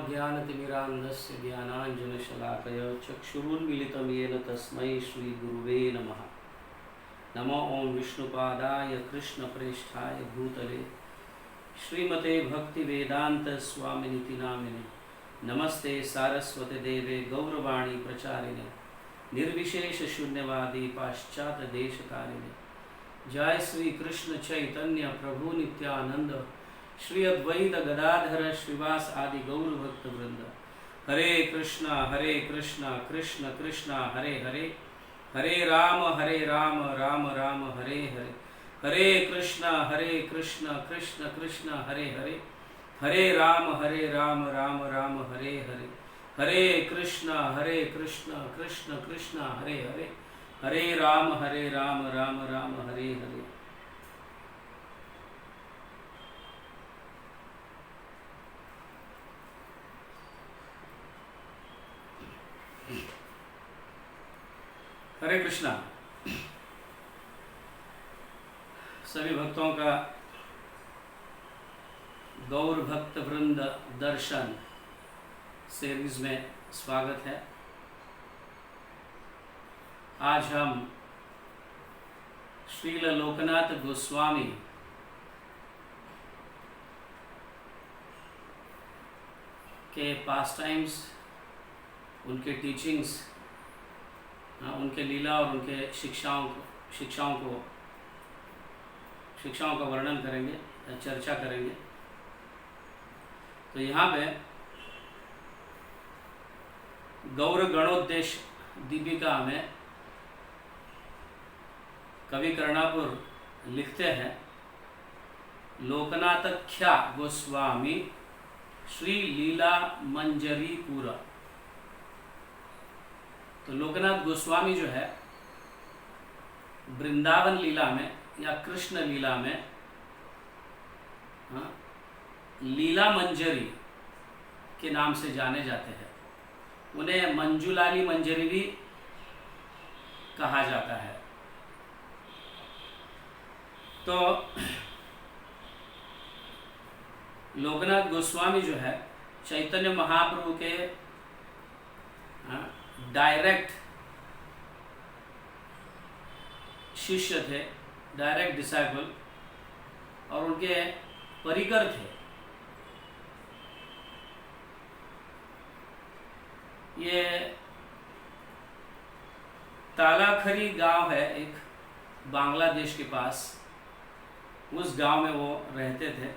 ज्ञानतिमिरान्धस्य ज्ञानाञ्जनशलाकया चक्षुरुन्मीलितं येन तस्मै श्रीगुरुवे नमः। नमो ओं विष्णुपादाय कृष्णप्रेष्ठाय भूतले श्रीमते भक्तिवेदांत स्वामिनिति नामिने। नमस्ते सारस्वते देवे गौरवाणी प्रचारिणे निर्विशेष शून्यवादी पाश्चात्य देशकारिणे। जय श्री कृष्ण चैतन्य प्रभु नित्यानंद श्री अद्वैत गदाधर श्रीवास आदि गौर भक्त वृंद। हरे कृष्णा कृष्ण कृष्णा हरे हरे, हरे राम राम राम हरे हरे। हरे कृष्णा कृष्ण कृष्ण हरे हरे, हरे राम राम राम हरे हरे। हरे कृष्णा कृष्ण कृष्ण हरे हरे, हरे राम राम राम हरे हरे। हरे कृष्णा। सभी भक्तों का गौर भक्त वृंद दर्शन सीरीज में स्वागत है। आज हम श्रील लोकनाथ गोस्वामी के पास टाइम्स, उनके टीचिंग्स, उनके लीला और उनके शिक्षाओं का वर्णन करेंगे, चर्चा करेंगे। तो यहाँ पे गौर गणोद्देश दीपिका में कवि कर्णापुर लिखते हैं, लोकनाथख्या गोस्वामी श्री लीला मंजरी पूरा। तो लोकनाथ गोस्वामी जो है वृंदावन लीला में या कृष्ण लीला में लीला मंजरी के नाम से जाने जाते हैं। उन्हें मंजुलाली मंजरी भी कहा जाता है। तो लोकनाथ गोस्वामी जो है चैतन्य महाप्रभु के डायरेक्ट शिष्य थे, डायरेक्ट डिसाइपल, और उनके परिकर थे। ये तालाखरी गांव है एक बांग्लादेश के पास, उस गांव में वो रहते थे।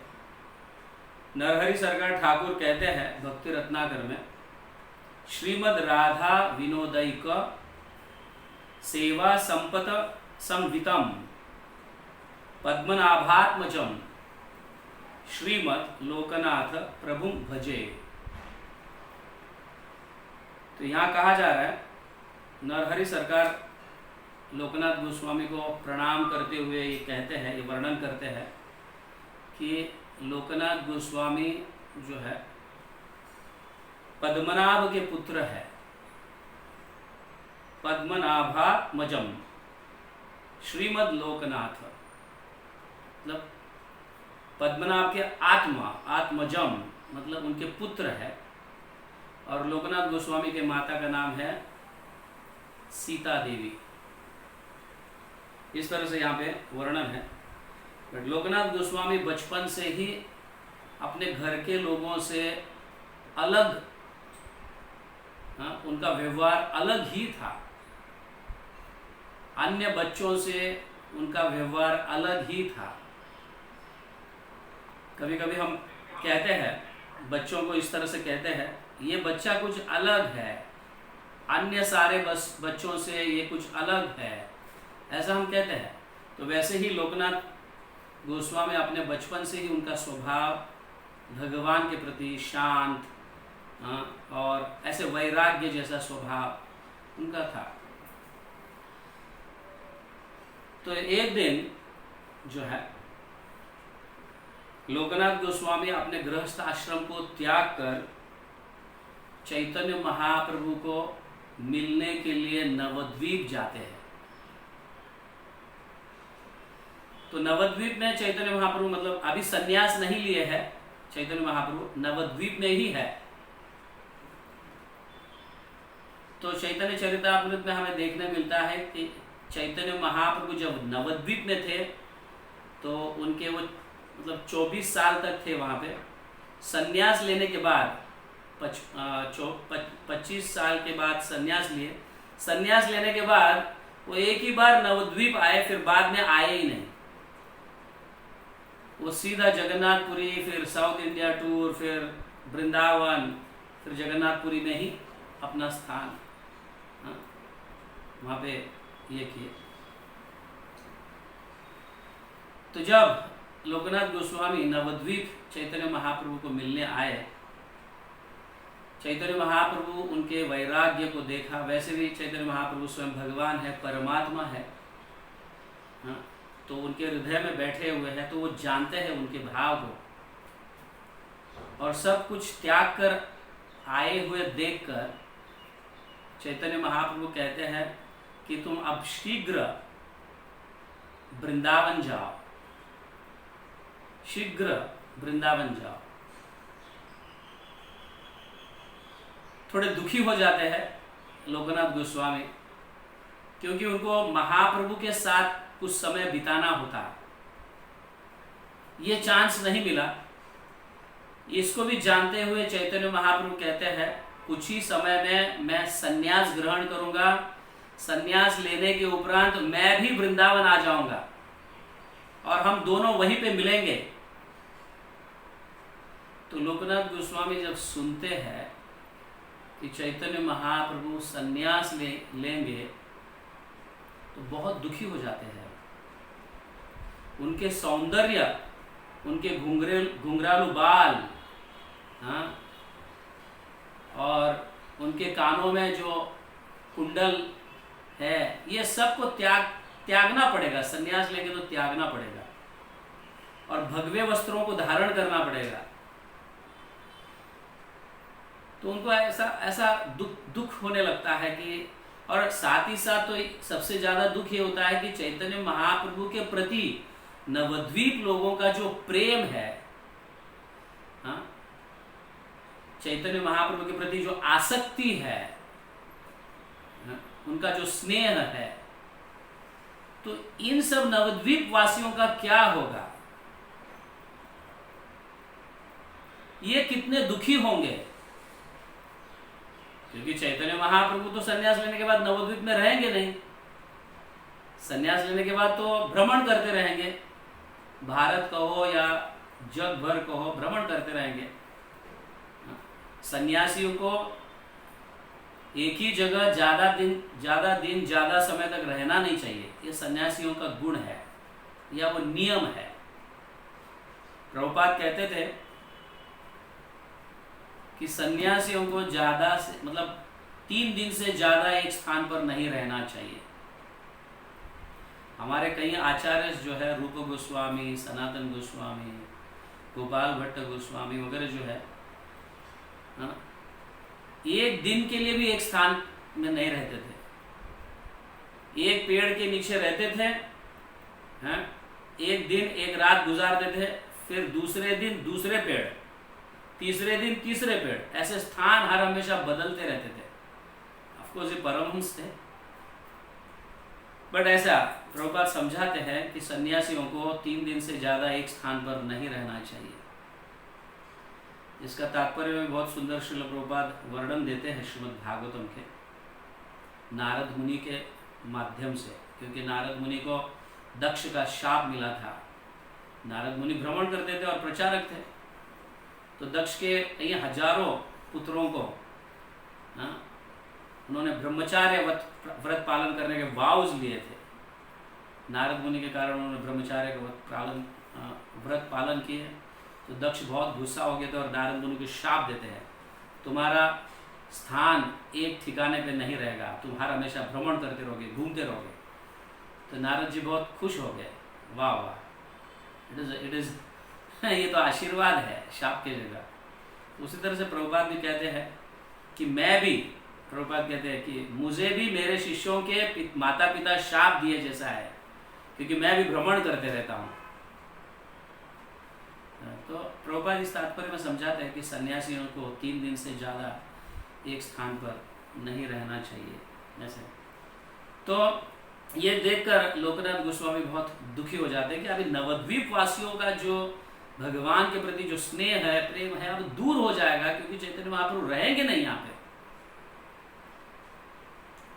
नरहरि सरकार ठाकुर कहते हैं भक्ति रत्नाकर में, श्रीमद राधा विनोदैक सेवा संपत संवितम पद्मनाभात्मजम श्रीमद लोकनाथ प्रभु भजे। तो यहाँ कहा जा रहा है, नरहरि सरकार लोकनाथ गोस्वामी को प्रणाम करते हुए ये कहते हैं, ये वर्णन करते हैं कि लोकनाथ गोस्वामी जो है पद्मनाभ के पुत्र है, पद्मनाभात्मजम श्रीमद लोकनाथ, मतलब पद्मनाभ के आत्मजम मतलब उनके पुत्र है। और लोकनाथ गोस्वामी के माता का नाम है सीता देवी। इस तरह से यहाँ पे वर्णन है। बट लोकनाथ गोस्वामी बचपन से ही अपने घर के लोगों से अलग, उनका व्यवहार अलग ही था। अन्य बच्चों से उनका व्यवहार अलग ही था। कभी कभी हम कहते हैं बच्चों को, इस तरह से कहते हैं, ये बच्चा कुछ अलग है, अन्य सारे बच्चों से ये कुछ अलग है, ऐसा हम कहते हैं। तो वैसे ही लोकनाथ गोस्वामी अपने बचपन से ही उनका स्वभाव भगवान के प्रति शांत और ऐसे वैराग्य जैसा स्वभाव उनका था। तो एक दिन जो है लोकनाथ गोस्वामी अपने गृहस्थ आश्रम को त्याग कर चैतन्य महाप्रभु को मिलने के लिए नवद्वीप जाते हैं। तो नवद्वीप में चैतन्य महाप्रभु, मतलब अभी सन्यास नहीं लिए है चैतन्य महाप्रभु, नवद्वीप में ही है। तो चैतन्य चरितामृत में हमें देखने मिलता है कि चैतन्य महाप्रभु जब नवद्वीप में थे तो उनके वो मतलब 24 साल तक थे वहाँ पे। संन्यास लेने के बाद 25 साल के बाद संन्यास लिए। संन्यास लेने के बाद वो एक ही बार नवद्वीप आए, फिर बाद में आए ही नहीं। वो सीधा जगन्नाथपुरी, फिर साउथ इंडिया टूर, फिर वृंदावन, फिर जगन्नाथपुरी में ही अपना स्थान वहाँ पे ये किए। तो जब लोकनाथ गोस्वामी नवद्वीप चैतन्य महाप्रभु को मिलने आए, चैतन्य महाप्रभु उनके वैराग्य को देखा। वैसे भी चैतन्य महाप्रभु स्वयं भगवान है, परमात्मा है, हाँ, तो उनके हृदय में बैठे हुए हैं, तो वो जानते हैं उनके भाव को। और सब कुछ त्याग कर आए हुए देखकर चैतन्य महाप्रभु कहते हैं कि तुम अब शीघ्र वृंदावन जाओ, शीघ्र वृंदावन जाओ। थोड़े दुखी हो जाते हैं लोकनाथ गोस्वामी, क्योंकि उनको महाप्रभु के साथ कुछ समय बिताना होता है, ये चांस नहीं मिला। इसको भी जानते हुए चैतन्य महाप्रभु कहते हैं कुछ ही समय में मैं संन्यास ग्रहण करूंगा, संन्यास लेने के उपरांत मैं भी वृंदावन आ जाऊंगा और हम दोनों वहीं पे मिलेंगे। तो लोकनाथ गोस्वामी जब सुनते हैं कि चैतन्य महाप्रभु संन्यास लेंगे तो बहुत दुखी हो जाते हैं। उनके सौंदर्य, उनके घुंघरालू बाल, हाँ, और उनके कानों में जो कुंडल है, ये सबको त्यागना पड़ेगा। संन्यास लेंगे तो त्यागना पड़ेगा और भगवे वस्त्रों को धारण करना पड़ेगा। तो उनको ऐसा दुख होने लगता है कि, और साथ ही साथ तो सबसे ज्यादा दुख ये होता है कि चैतन्य महाप्रभु के प्रति नवद्वीप लोगों का जो प्रेम है, हाँ, चैतन्य महाप्रभु के प्रति जो आसक्ति है, हाँ, उनका जो स्नेह है, तो इन सब नवद्वीप वासियों का क्या होगा? ये कितने दुखी होंगे, क्योंकि चैतन्य महाप्रभु तो संन्यास लेने के बाद नवद्वीप में रहेंगे नहीं। संन्यास लेने के बाद तो भ्रमण करते रहेंगे, भारत कहो या जग भर कहो, भ्रमण करते रहेंगे। सन्यासियों को एक ही जगह ज्यादा दिन ज्यादा समय तक रहना नहीं चाहिए। ये सन्यासियों का गुण है या वो नियम है। प्रभुपाद कहते थे कि सन्यासियों को ज्यादा से मतलब 3 दिन से ज्यादा एक स्थान पर नहीं रहना चाहिए। हमारे कई आचार्य जो है, रूप गोस्वामी, सनातन गोस्वामी, गोपाल भट्ट गोस्वामी वगैरह जो है, एक दिन के लिए भी एक स्थान में नहीं रहते थे। एक पेड़ के नीचे रहते थे, हैं, एक दिन एक रात गुजारते थे, फिर दूसरे दिन दूसरे पेड़, तीसरे दिन तीसरे पेड़, ऐसे स्थान हर हमेशा बदलते रहते थे। ऑफकोर्स ये परमहंस थे, बट ऐसा प्रभुपाद समझाते हैं कि सन्यासियों को 3 दिन से ज्यादा एक स्थान पर नहीं रहना चाहिए। इसका तात्पर्य में बहुत सुंदर श्रील प्रभुपाद वर्णन देते हैं श्रीमद् भागवतम के, नारद मुनि के माध्यम से, क्योंकि नारद मुनि को दक्ष का शाप मिला था। नारद मुनि भ्रमण करते थे और प्रचारक थे, तो दक्ष के कई हजारों पुत्रों को उन्होंने ब्रह्मचार्य व्रत पालन करने के वाउज लिए थे। नारद मुनि के कारण उन्होंने ब्रह्मचार्य का व्रत पालन किए, तो दक्ष बहुत गुस्सा हो गए थे और नारद मुनि को शाप देते हैं, तुम्हारा स्थान एक ठिकाने पे नहीं रहेगा, तुम हर हमेशा भ्रमण करते रहोगे, घूमते रहोगे। तो नारद जी बहुत खुश हो गए, वाह वाह, इट इज ये तो आशीर्वाद है शाप की जगह। उसी तरह से प्रभुपाद भी कहते हैं कि मैं भी, प्रभुपाद कहते हैं कि मुझे भी मेरे शिष्यों के माता पिता शाप दिए जैसा है, क्योंकि मैं भी भ्रमण करते रहता हूँ। तो प्रभुपाद इस तात्पर्य में समझाते हैं कि सन्यासियों को 3 दिन से ज़्यादा एक स्थान पर नहीं रहना चाहिए ऐसे। तो ये देखकर लोकनाथ गोस्वामी बहुत दुखी हो जाते हैं कि अभी नवद्वीप वासियों का जो भगवान के प्रति जो स्नेह है, प्रेम है, अब दूर हो जाएगा, क्योंकि चैतन्य महाप्रभु रहेंगे नहीं यहाँ पे।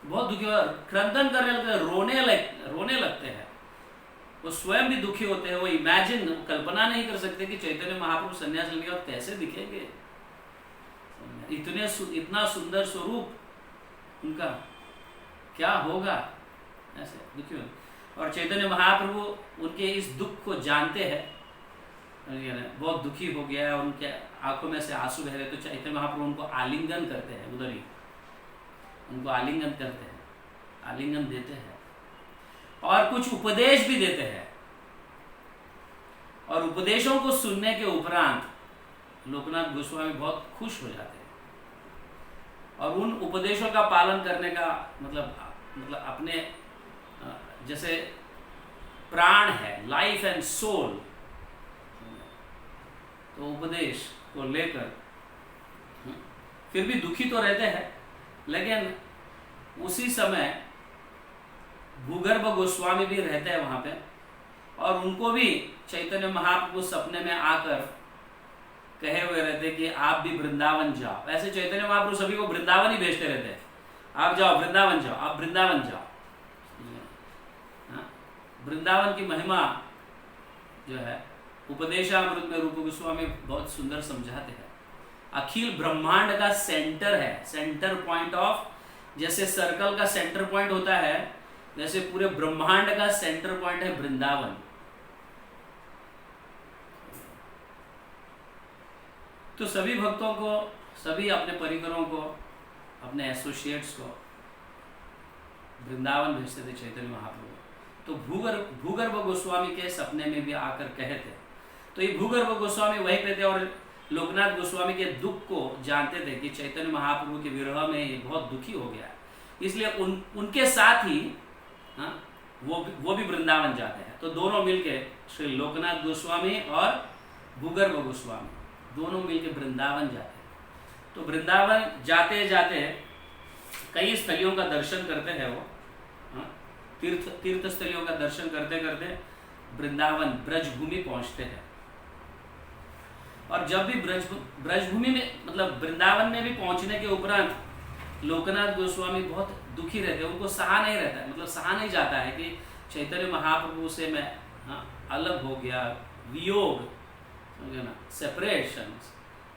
बहुत दुखी हो, क्रंदन करने लगते हैं, रोने लगते हैं। वो स्वयं भी दुखी होते हैं। वो इमेजिन, कल्पना नहीं कर सकते कि चैतन्य महाप्रभु संन्यास लेने के बाद कैसे दिखेंगे। इतना सुंदर स्वरूप उनका क्या होगा, ऐसे दुखी हो। और चैतन्य महाप्रभु उनके इस दुख को जानते हैं, बहुत दुखी हो गया है, उनके आंखों में से आंसू बह रहे, तो चैतन्य महाप्रभु उनको आलिंगन करते हैं, उधर ही उनको आलिंगन करते हैं, आलिंगन देते हैं और कुछ उपदेश भी देते हैं। और उपदेशों को सुनने के उपरांत लोकनाथ गोस्वामी बहुत खुश हो जाते हैं और उन उपदेशों का पालन करने का मतलब अपने जैसे प्राण है, लाइफ एंड सोल, तो उपदेश को लेकर फिर भी दुखी तो रहते हैं, लेकिन उसी समय भूगर्भ गोस्वामी भी रहते हैं वहां पे, और उनको भी चैतन्य महाप्रभु सपने में आकर कहे हुए रहते कि आप भी वृंदावन जाओ। ऐसे चैतन्य महाप्रभु सभी को वृंदावन ही भेजते रहते हैं, आप जाओ वृंदावन जाओ, आप वृंदावन जाओ। वृंदावन की महिमा जो है उपदेशामृत में रूप गोस्वामी बहुत सुंदर समझाते हैं। अखिल ब्रह्मांड का सेंटर है, सेंटर पॉइंट ऑफ, जैसे सर्कल का सेंटर पॉइंट होता है, वैसे पूरे ब्रह्मांड का सेंटर पॉइंट है वृंदावन। तो सभी भक्तों को, सभी अपने परिकरों को, अपने एसोसिएट्स को वृंदावन भेजते थे चैतन्य महाप्रभु। तो भूगर्भ गोस्वामी के सपने में भी आकर कहे थे। तो ये भूगर्भ गोस्वामी वहीं पे थे और लोकनाथ गोस्वामी के दुख को जानते थे कि चैतन्य महाप्रभु के विरह में ये बहुत दुखी हो गया, इसलिए उनके साथ ही वो भी वृंदावन जाते हैं। तो दोनों मिलके, श्री लोकनाथ गोस्वामी और भूगर्भ गोस्वामी दोनों मिलके वृंदावन जाते हैं। तो वृंदावन जाते जाते कई स्थलियों का दर्शन करते हैं वो, तीर्थ स्थलियों का दर्शन करते करते वृंदावन ब्रजभूमि पहुंचते हैं। और जब भी ब्रजभूमि में मतलब वृंदावन में भी पहुंचने के उपरांत लोकनाथ गोस्वामी बहुत दुखी रहते हैं, उनको सहा नहीं रहता है, मतलब सहा नहीं जाता है कि चैतन्य महाप्रभु से मैं अलग हो गया, वियोग, समझे ना, सेपरेशन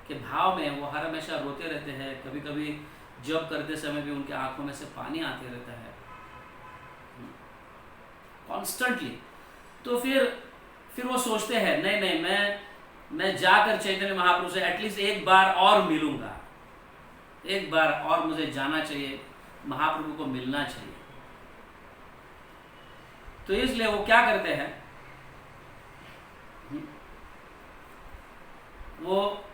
के भाव में वो हर हमेशा रोते रहते हैं। कभी कभी जब करते समय भी उनके आंखों में से पानी आते रहता है कॉन्स्टेंटली। तो फिर वो सोचते हैं नहीं, मैं जाकर चैतन्य महाप्रभु से एटलीस्ट एक बार और मिलूंगा, एक बार और मुझे जाना चाहिए, महाप्रभु को मिलना चाहिए। तो इसलिए वो क्या करते हैं, वो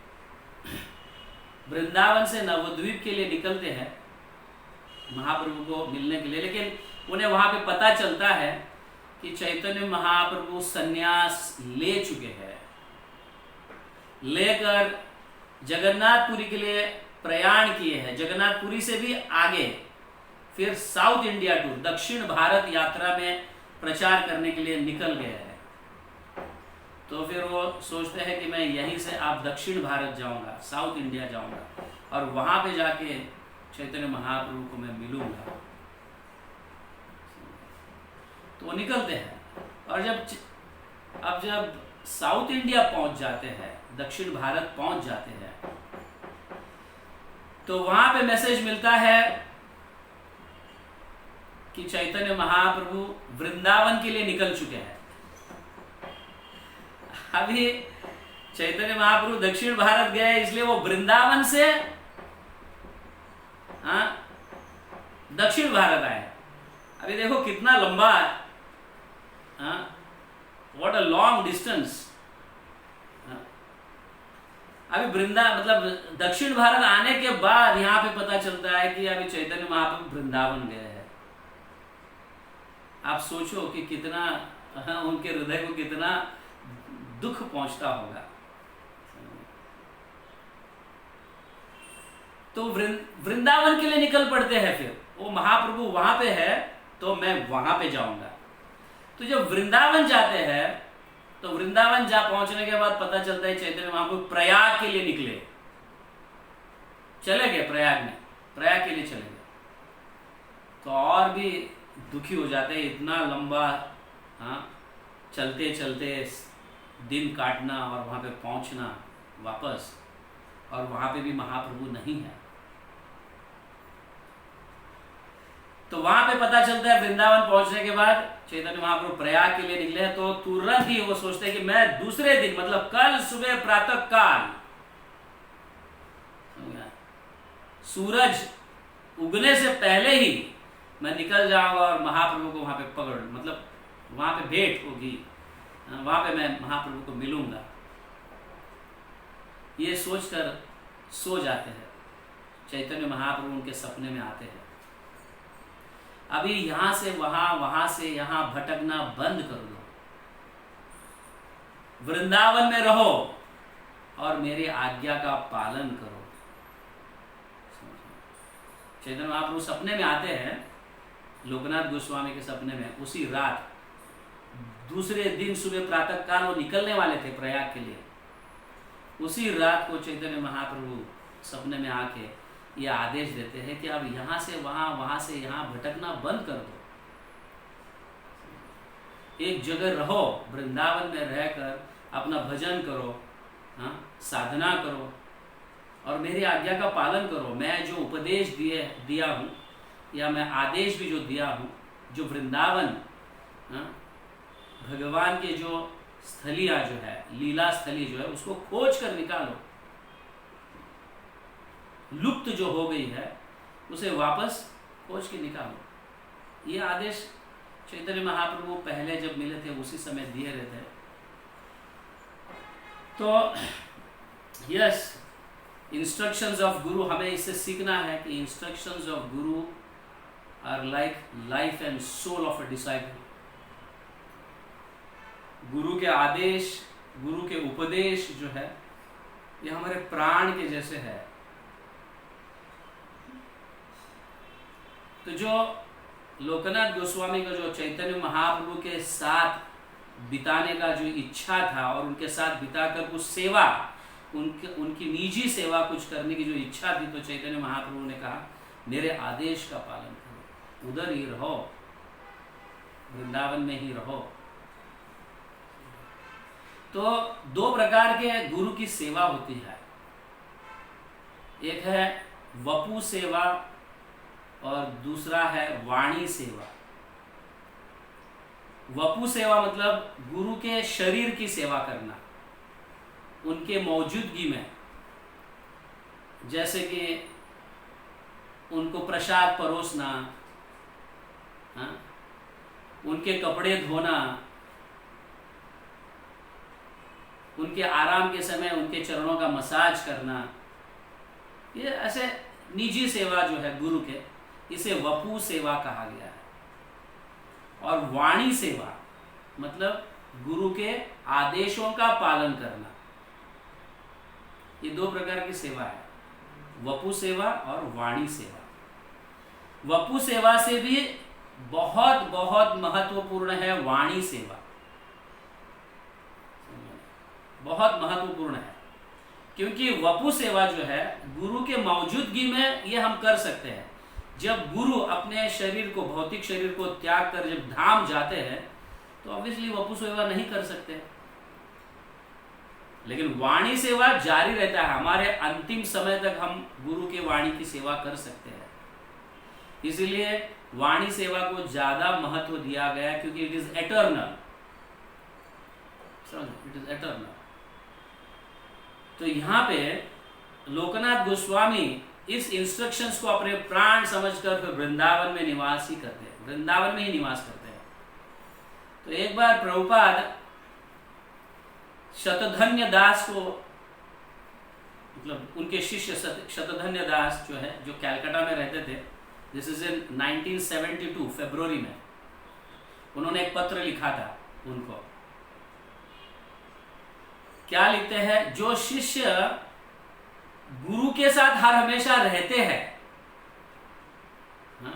वृंदावन से नवद्वीप के लिए निकलते हैं महाप्रभु को मिलने के लिए। लेकिन उन्हें वहां पे पता चलता है कि चैतन्य महाप्रभु सन्यास ले चुके हैं, लेकर जगन्नाथपुरी के लिए प्रयाण किए हैं। जगन्नाथपुरी से भी आगे फिर साउथ इंडिया टूर, दक्षिण भारत यात्रा में प्रचार करने के लिए निकल गए हैं। तो फिर वो सोचते हैं कि मैं यहीं से आप दक्षिण भारत जाऊंगा, साउथ इंडिया जाऊंगा और वहां पे जाके चैतन्य महाप्रभु को मैं मिलूंगा। तो वो निकलते हैं और जब साउथ इंडिया पहुंच जाते हैं, दक्षिण भारत पहुंच जाते हैं, तो वहां पे मैसेज मिलता है कि चैतन्य महाप्रभु वृंदावन के लिए निकल चुके हैं। अभी चैतन्य महाप्रभु दक्षिण भारत गए, इसलिए वो वृंदावन से दक्षिण भारत आए। अभी देखो कितना लंबा, व्हाट अ लॉन्ग डिस्टेंस। अभी मतलब दक्षिण भारत आने के बाद यहाँ पे पता चलता है कि अभी चैतन्य महाप्रभु वृंदावन गए हैं। आप सोचो कि कितना उनके हृदय को कितना दुख पहुंचता होगा। तो वृंदावन के लिए निकल पड़ते हैं। फिर वो महाप्रभु वहां पे है तो मैं वहां पे जाऊंगा। तो जब वृंदावन जाते हैं तो वृंदावन जा पहुंचने के बाद पता चलता है चैतन्य महाप्रभु प्रयाग के लिए निकले, चले गए प्रयाग के लिए चले गए। तो और भी दुखी हो जाते हैं, इतना लंबा चलते चलते दिन काटना और वहां पे पहुंचना वापस, और वहां पे भी महाप्रभु नहीं है। तो वहां पे पता चलता है वृंदावन पहुंचने के बाद चैतन्य महाप्रभु प्रयाग के लिए निकले हैं। तो तुरंत ही वो सोचते हैं कि मैं दूसरे दिन मतलब कल सुबह प्रातः काल सूरज उगने से पहले ही मैं निकल जाऊंगा और महाप्रभु को वहां पे पकड़, मतलब वहां पे भेंट होगी, वहां पे मैं महाप्रभु को मिलूंगा। ये सोचकर सो जाते हैं। चैतन्य महाप्रभु उनके सपने में आते हैं। अभी यहां से वहां से यहां भटकना बंद कर दो, वृंदावन में रहो और मेरी आज्ञा का पालन करो। चैतन्य महाप्रभु सपने में आते हैं, लोकनाथ गोस्वामी के सपने में। उसी रात दूसरे दिन सुबह प्रातः काल वो निकलने वाले थे प्रयाग के लिए। उसी रात को चैतन्य महाप्रभु सपने में आके ये आदेश देते हैं कि अब यहाँ से वहाँ से यहाँ भटकना बंद कर दो, एक जगह रहो, वृंदावन में रहकर अपना भजन करो, साधना करो और मेरी आज्ञा का पालन करो। मैं जो उपदेश दिया हूँ या मैं आदेश भी जो दिया हूँ, जो वृंदावन भगवान के जो स्थलिया जो है, लीला स्थली जो है, उसको खोज कर निकालो। लुप्त जो हो गई है उसे वापस खोज के निकालो। ये आदेश चैतन्य महाप्रभु पहले जब मिले थे उसी समय दिए रहते। तो यस, इंस्ट्रक्शंस ऑफ गुरु, हमें इससे सीखना है कि instructions of guru are like life and soul of a disciple. गुरु के आदेश, गुरु के उपदेश जो है, ये हमारे प्राण के जैसे है। तो जो लोकनाथ गोस्वामी का जो चैतन्य महाप्रभु के साथ बिताने का जो इच्छा था और उनके साथ बिताकर कुछ सेवा, उनकी निजी सेवा कुछ करने की जो इच्छा थी, तो चैतन्य महाप्रभु ने कहा मेरे आदेश का पालन करो, उधर ही रहो, वृंदावन में ही रहो। तो दो प्रकार के गुरु की सेवा होती है, एक है वपु सेवा और दूसरा है वाणी सेवा। वपु सेवा मतलब गुरु के शरीर की सेवा करना, उनके मौजूदगी में, जैसे कि उनको प्रसाद परोसना, उनके कपड़े धोना, उनके आराम के समय उनके चरणों का मसाज करना, ये ऐसे निजी सेवा जो है गुरु के, इसे वपु सेवा कहा गया है। और वाणी सेवा मतलब गुरु के आदेशों का पालन करना। ये दो प्रकार की सेवा है, वपु सेवा और वाणी सेवा। वपु सेवा से भी बहुत बहुत महत्वपूर्ण है वाणी सेवा, बहुत महत्वपूर्ण है, क्योंकि वपु सेवा जो है गुरु के मौजूदगी में ये हम कर सकते हैं। जब गुरु अपने शरीर को, भौतिक शरीर को त्याग कर जब धाम जाते हैं तो ऑब्वियसली वपु सेवा नहीं कर सकते, लेकिन वाणी सेवा जारी रहता है। हमारे अंतिम समय तक हम गुरु के वाणी की सेवा कर सकते हैं। इसीलिए वाणी सेवा को ज्यादा महत्व दिया गया, क्योंकि it is eternal, it is eternal. तो यहाँ पे लोकनाथ गोस्वामी इस इंस्ट्रक्शंस को अपने प्राण समझकर फिर वृंदावन में निवास ही करते हैं, वृंदावन में ही निवास करते हैं। तो एक बार प्रभुपाद शतधन्य दास को, मतलब उनके शिष्य शतधन्य दास जो है, जो कलकत्ता में रहते थे, दिस इज इन 1972 फरवरी में, उन्होंने एक पत्र लिखा था उनको। क्या लिखते हैं? जो शिष्य गुरु के साथ हर हमेशा रहते हैं, हाँ?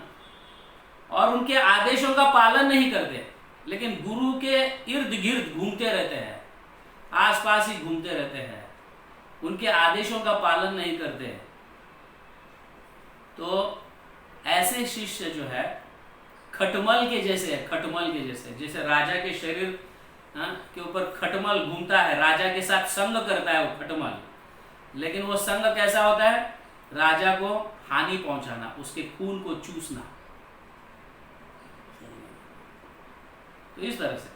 और उनके आदेशों का पालन नहीं करते, लेकिन गुरु के इर्द गिर्द घूमते रहते हैं, आसपास ही घूमते रहते हैं, उनके आदेशों का पालन नहीं करते, तो ऐसे शिष्य जो है खटमल के जैसे है, खटमल के जैसे, जैसे राजा के शरीर के ऊपर खटमल घूमता है, राजा के साथ संग करता है वो खटमल, लेकिन वो संग कैसा होता है? राजा को हानि पहुंचाना, उसके खून को चूसना। तो इस तरह से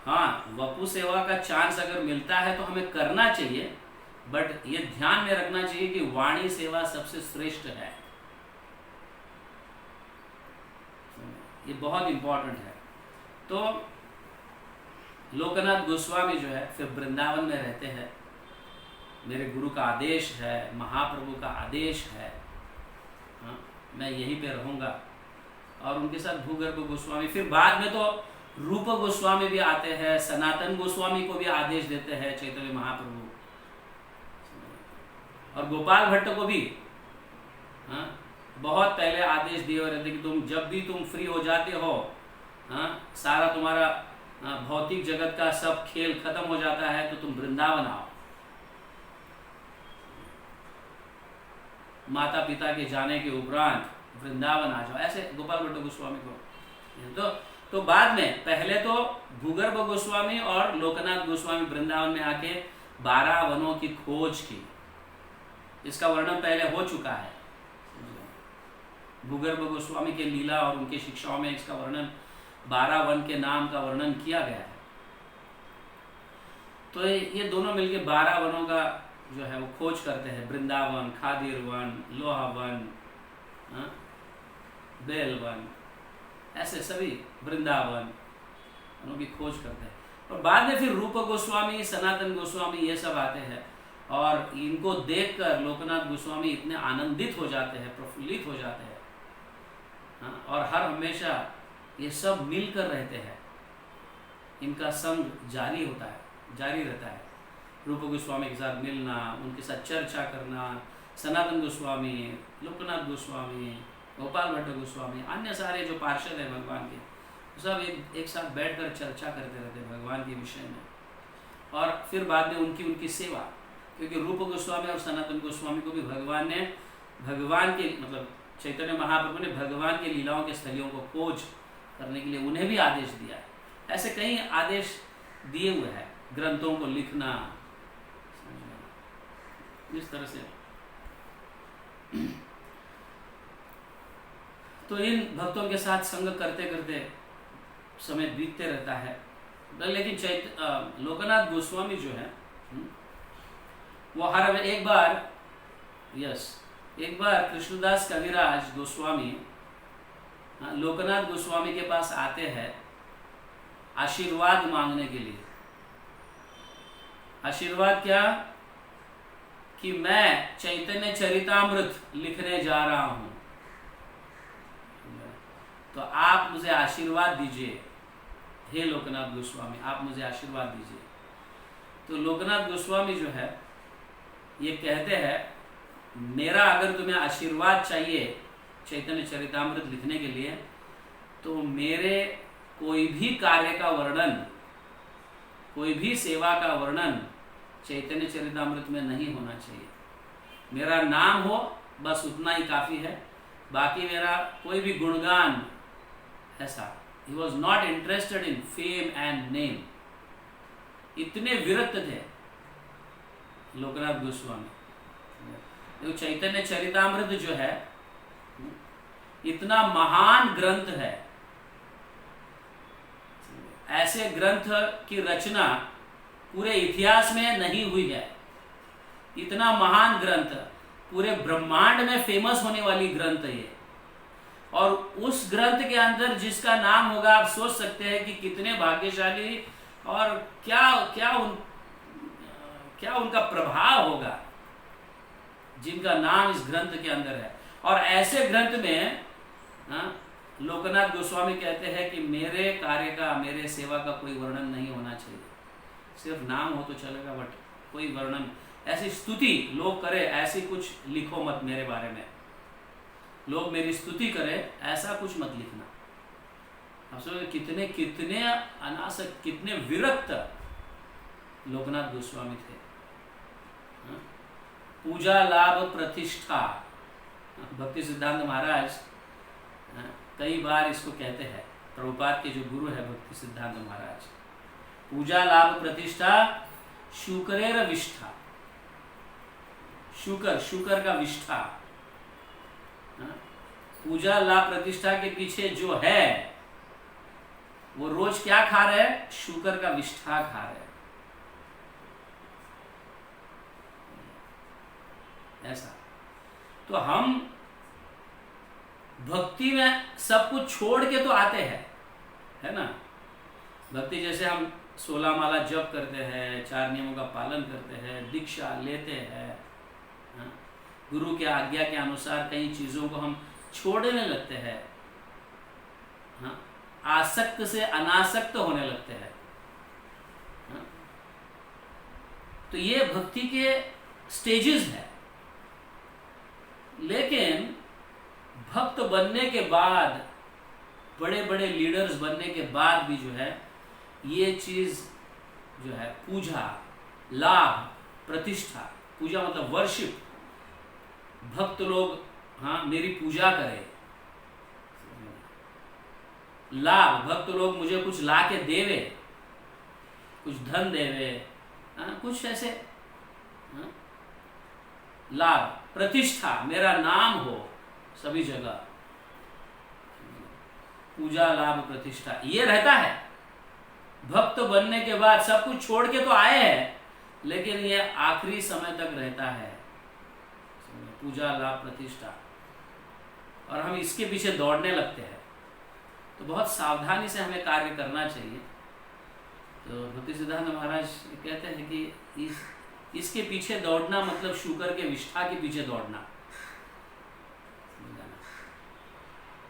हाँ, वपु सेवा का चांस अगर मिलता है तो हमें करना चाहिए, बट ये ध्यान में रखना चाहिए कि वाणी सेवा सबसे श्रेष्ठ है। ये बहुत इंपॉर्टेंट है। तो लोकनाथ गोस्वामी जो है फिर वृंदावन में रहते हैं, मेरे गुरु का आदेश है, महाप्रभु का आदेश है, हाँ, मैं यहीं पे रहूँगा। और उनके साथ भूगर्भ गोस्वामी, फिर बाद में तो रूप गोस्वामी भी आते हैं, सनातन गोस्वामी को भी आदेश देते हैं चैतन्य महाप्रभु, और गोपाल भट्ट को भी हाँ, बहुत पहले आदेश दिए हुए रहते कि तुम जब भी तुम फ्री हो जाते हो, हाँ, सारा तुम्हारा भौतिक जगत का सब खेल खत्म हो जाता है, तो तुम वृंदावन आओ, माता पिता के जाने के उपरांत वृंदावन आ जाओ। ऐसे गोपाल भट्ट गोस्वामी को तो बाद में पहले तो भूगर्भ गोस्वामी और लोकनाथ गोस्वामी वृंदावन में आके 12 वनों की खोज की। इसका वर्णन पहले हो चुका है, भूगर्भ गोस्वामी के लीला और उनकी शिक्षाओं में इसका वर्णन 12 वन के नाम का वर्णन किया गया है। तो ये दोनों मिलके 12 वनों का जो है वो खोज करते हैं, वृंदावन, खादिर वन, लोहा वन, बेल वन, ऐसे सभी वृंदावन वनों की खोज करते हैं। और बाद में फिर रूप गोस्वामी, सनातन गोस्वामी ये सब आते हैं, और इनको देखकर लोकनाथ गोस्वामी इतने आनंदित हो जाते हैं, प्रफुल्लित हो जाते हैं, हाँ, और हर हमेशा ये सब मिलकर रहते हैं, इनका संग जारी होता है, जारी रहता है। रूप गोस्वामी के साथ मिलना, उनके साथ चर्चा करना, सनातन गोस्वामी, लोकनाथ गोस्वामी, गोपाल भट्ट गोस्वामी, अन्य सारे जो पार्षद हैं भगवान के, सब एक साथ बैठकर चर्चा करते रहते हैं भगवान के विषय में। और फिर बाद में उनकी सेवा, क्योंकि रूप गोस्वामी और सनातन गोस्वामी को भी भगवान ने, भगवान के मतलब चैतन्य महाप्रभु ने भगवान के लीलाओं के स्थलियों को खोज करने के लिए उन्हें भी आदेश दिया है। ऐसे कई आदेश दिए हुए हैं, ग्रंथों को लिखना, इस तरह से। तो इन भक्तों के साथ संग करते करते समय बीतते रहता है। लेकिन लोकनाथ गोस्वामी जो है वो हर एक बार कृष्णदास कविराज गोस्वामी लोकनाथ गोस्वामी के पास आते हैं आशीर्वाद मांगने के लिए। आशीर्वाद क्या? कि मैं चैतन्य चरितामृत लिखने जा रहा हूं, तो आप मुझे आशीर्वाद दीजिए, हे लोकनाथ गोस्वामी आप मुझे आशीर्वाद दीजिए। तो लोकनाथ गोस्वामी जो है ये कहते हैं, मेरा अगर तुम्हें आशीर्वाद चाहिए चैतन्य चरितामृत लिखने के लिए, तो मेरे कोई भी कार्य का वर्णन, कोई भी सेवा का वर्णन चैतन्य चरितामृत में नहीं होना चाहिए। मेरा नाम हो बस उतना ही काफ़ी है, बाकी मेरा कोई भी गुणगान ऐसा। He was not interested in fame and name. इतने विरक्त थे लोकनाथ गोस्वामी। तो चैतन्य चरितामृत जो है इतना महान ग्रंथ है, ऐसे ग्रंथ की रचना पूरे इतिहास में नहीं हुई है। इतना महान ग्रंथ, पूरे ब्रह्मांड में फेमस होने वाली ग्रंथ है ये। और उस ग्रंथ के अंदर जिसका नाम होगा, आप सोच सकते हैं कि कितने भाग्यशाली और क्या उनका प्रभाव होगा जिनका नाम इस ग्रंथ के अंदर है। और ऐसे ग्रंथ में लोकनाथ गोस्वामी कहते हैं कि मेरे कार्य का, मेरे सेवा का कोई वर्णन नहीं होना चाहिए। सिर्फ नाम हो तो चलेगा, बट कोई वर्णन, ऐसी स्तुति लोग करे, ऐसी कुछ लिखो मत मेरे बारे में, लोग मेरी स्तुति करे ऐसा कुछ मत लिखना। आप समझ कितने कितने अनासक्त, कितने विरक्त लोकनाथ गोस्वामी थे। पूजा लाभ प्रतिष्ठा, भक्ति सिद्धांत महाराज कई बार इसको कहते हैं, प्रभुपाद के जो गुरु है भक्ति सिद्धांत महाराज, पूजा लाभ प्रतिष्ठा शुक्रेर विष्ठा, शुकर का विष्ठा। पूजा लाभ प्रतिष्ठा के पीछे जो है वो रोज क्या खा रहे हैं? शुकर का विष्ठा खा रहे हैं। ऐसा तो हम भक्ति में सब कुछ छोड़ के तो आते हैं, है ना। भक्ति जैसे हम 16 माला जप करते हैं, 4 नियमों का पालन करते हैं, दीक्षा लेते हैं, गुरु के आज्ञा के अनुसार कई चीजों को हम छोड़ने लगते हैं, आसक्त से अनासक्त होने लगते हैं। तो ये भक्ति के स्टेजेस है। लेकिन भक्त बनने के बाद, बड़े बड़े लीडर्स बनने के बाद भी जो है ये चीज जो है पूजा लाभ प्रतिष्ठा, पूजा मतलब वर्शिप, भक्त लोग मेरी पूजा करें, लाभ भक्त लोग मुझे कुछ ला के देवे, कुछ धन देवे, कुछ ऐसे लाभ, प्रतिष्ठा मेरा नाम हो सभी जगह, पूजा लाभ प्रतिष्ठा ये रहता है। भक्त बनने के बाद सब कुछ छोड़ के तो आए हैं, लेकिन ये आखिरी समय तक रहता है, पूजा लाभ प्रतिष्ठा, और हम इसके पीछे दौड़ने लगते हैं। तो बहुत सावधानी से हमें कार्य करना चाहिए। तो भक्ति सिद्धांत महाराज कहते हैं कि इसके पीछे दौड़ना मतलब शुकर के विष्ठा के पीछे दौड़ना।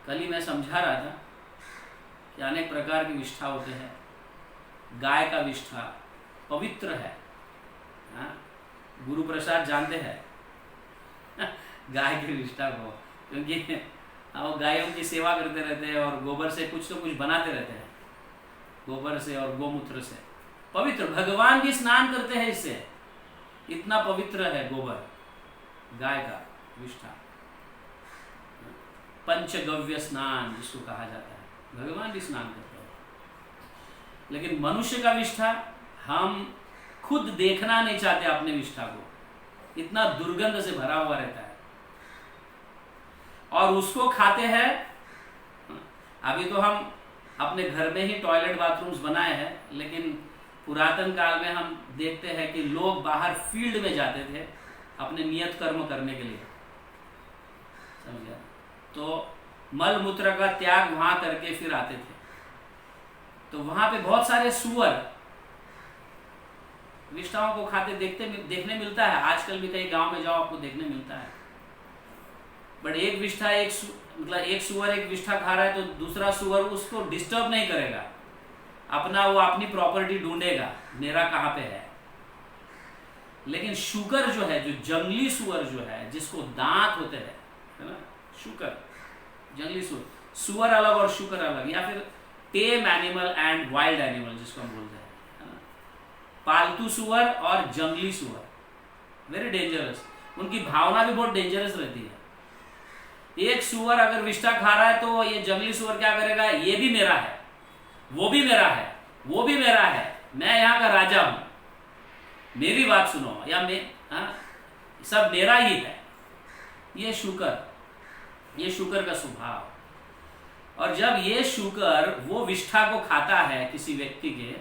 कल ही मैं समझा रहा था कि अनेक प्रकार की विष्ठा होते हैं। गाय का विष्ठा पवित्र है, गुरु प्रसाद जानते हैं गाय की विष्ठा को, क्योंकि वो गायों की सेवा करते रहते हैं और गोबर से कुछ तो कुछ बनाते रहते हैं, गोबर से और गोमूत्र से। पवित्र, भगवान भी स्नान करते हैं इससे, इतना पवित्र है गोबर, गाय का विष्ठा। पंचगव्य स्नान जिसको कहा जाता है, भगवान भी स्नान करते हैं। लेकिन मनुष्य का विष्ठा हम खुद देखना नहीं चाहते अपने विष्ठा को, इतना दुर्गंध से भरा हुआ रहता है, और उसको खाते हैं। अभी तो हम अपने घर में ही टॉयलेट बाथरूम्स बनाए हैं, लेकिन पुरातन काल में हम देखते हैं कि लोग बाहर फील्ड में जाते थे अपने नियत कर्म करने के लिए, समझा। तो मल मूत्र का त्याग वहां करके फिर आते थे। तो वहां पे बहुत सारे सुअर विष्ठाओं को खाते देखने मिलता है। आजकल भी कई गांव में जाओ आपको देखने मिलता है। बट एक विष्ठा मतलब एक सुअर एक विष्ठा खा रहा है तो दूसरा सुअर उसको डिस्टर्ब नहीं करेगा, अपना वो अपनी प्रॉपर्टी ढूंढेगा, मेरा कहाँ पे है। लेकिन शुकर जो है, जो जंगली सुअर जो है जिसको दांत होते हैं, है ना, शुकर जंगली सुअर, सुअर अलग और शुकर अलग, या फिर टेम एनिमल एंड वाइल्ड एनिमल जिसको हम बोलते हैं, है ना। पालतू सुअर और जंगली सुअर वेरी डेंजरस, उनकी भावना भी बहुत डेंजरस रहती है। एक सुअर अगर विष्ठा खा रहा है तो ये जंगली सुअर क्या करेगा, ये भी मेरा है, वो भी मेरा है, वो भी मेरा है, मैं यहाँ का राजा हूं, मेरी बात सुनो, या सब मेरा ही है। ये शुकर का स्वभाव। और जब ये शुकर वो विष्ठा को खाता है किसी व्यक्ति के,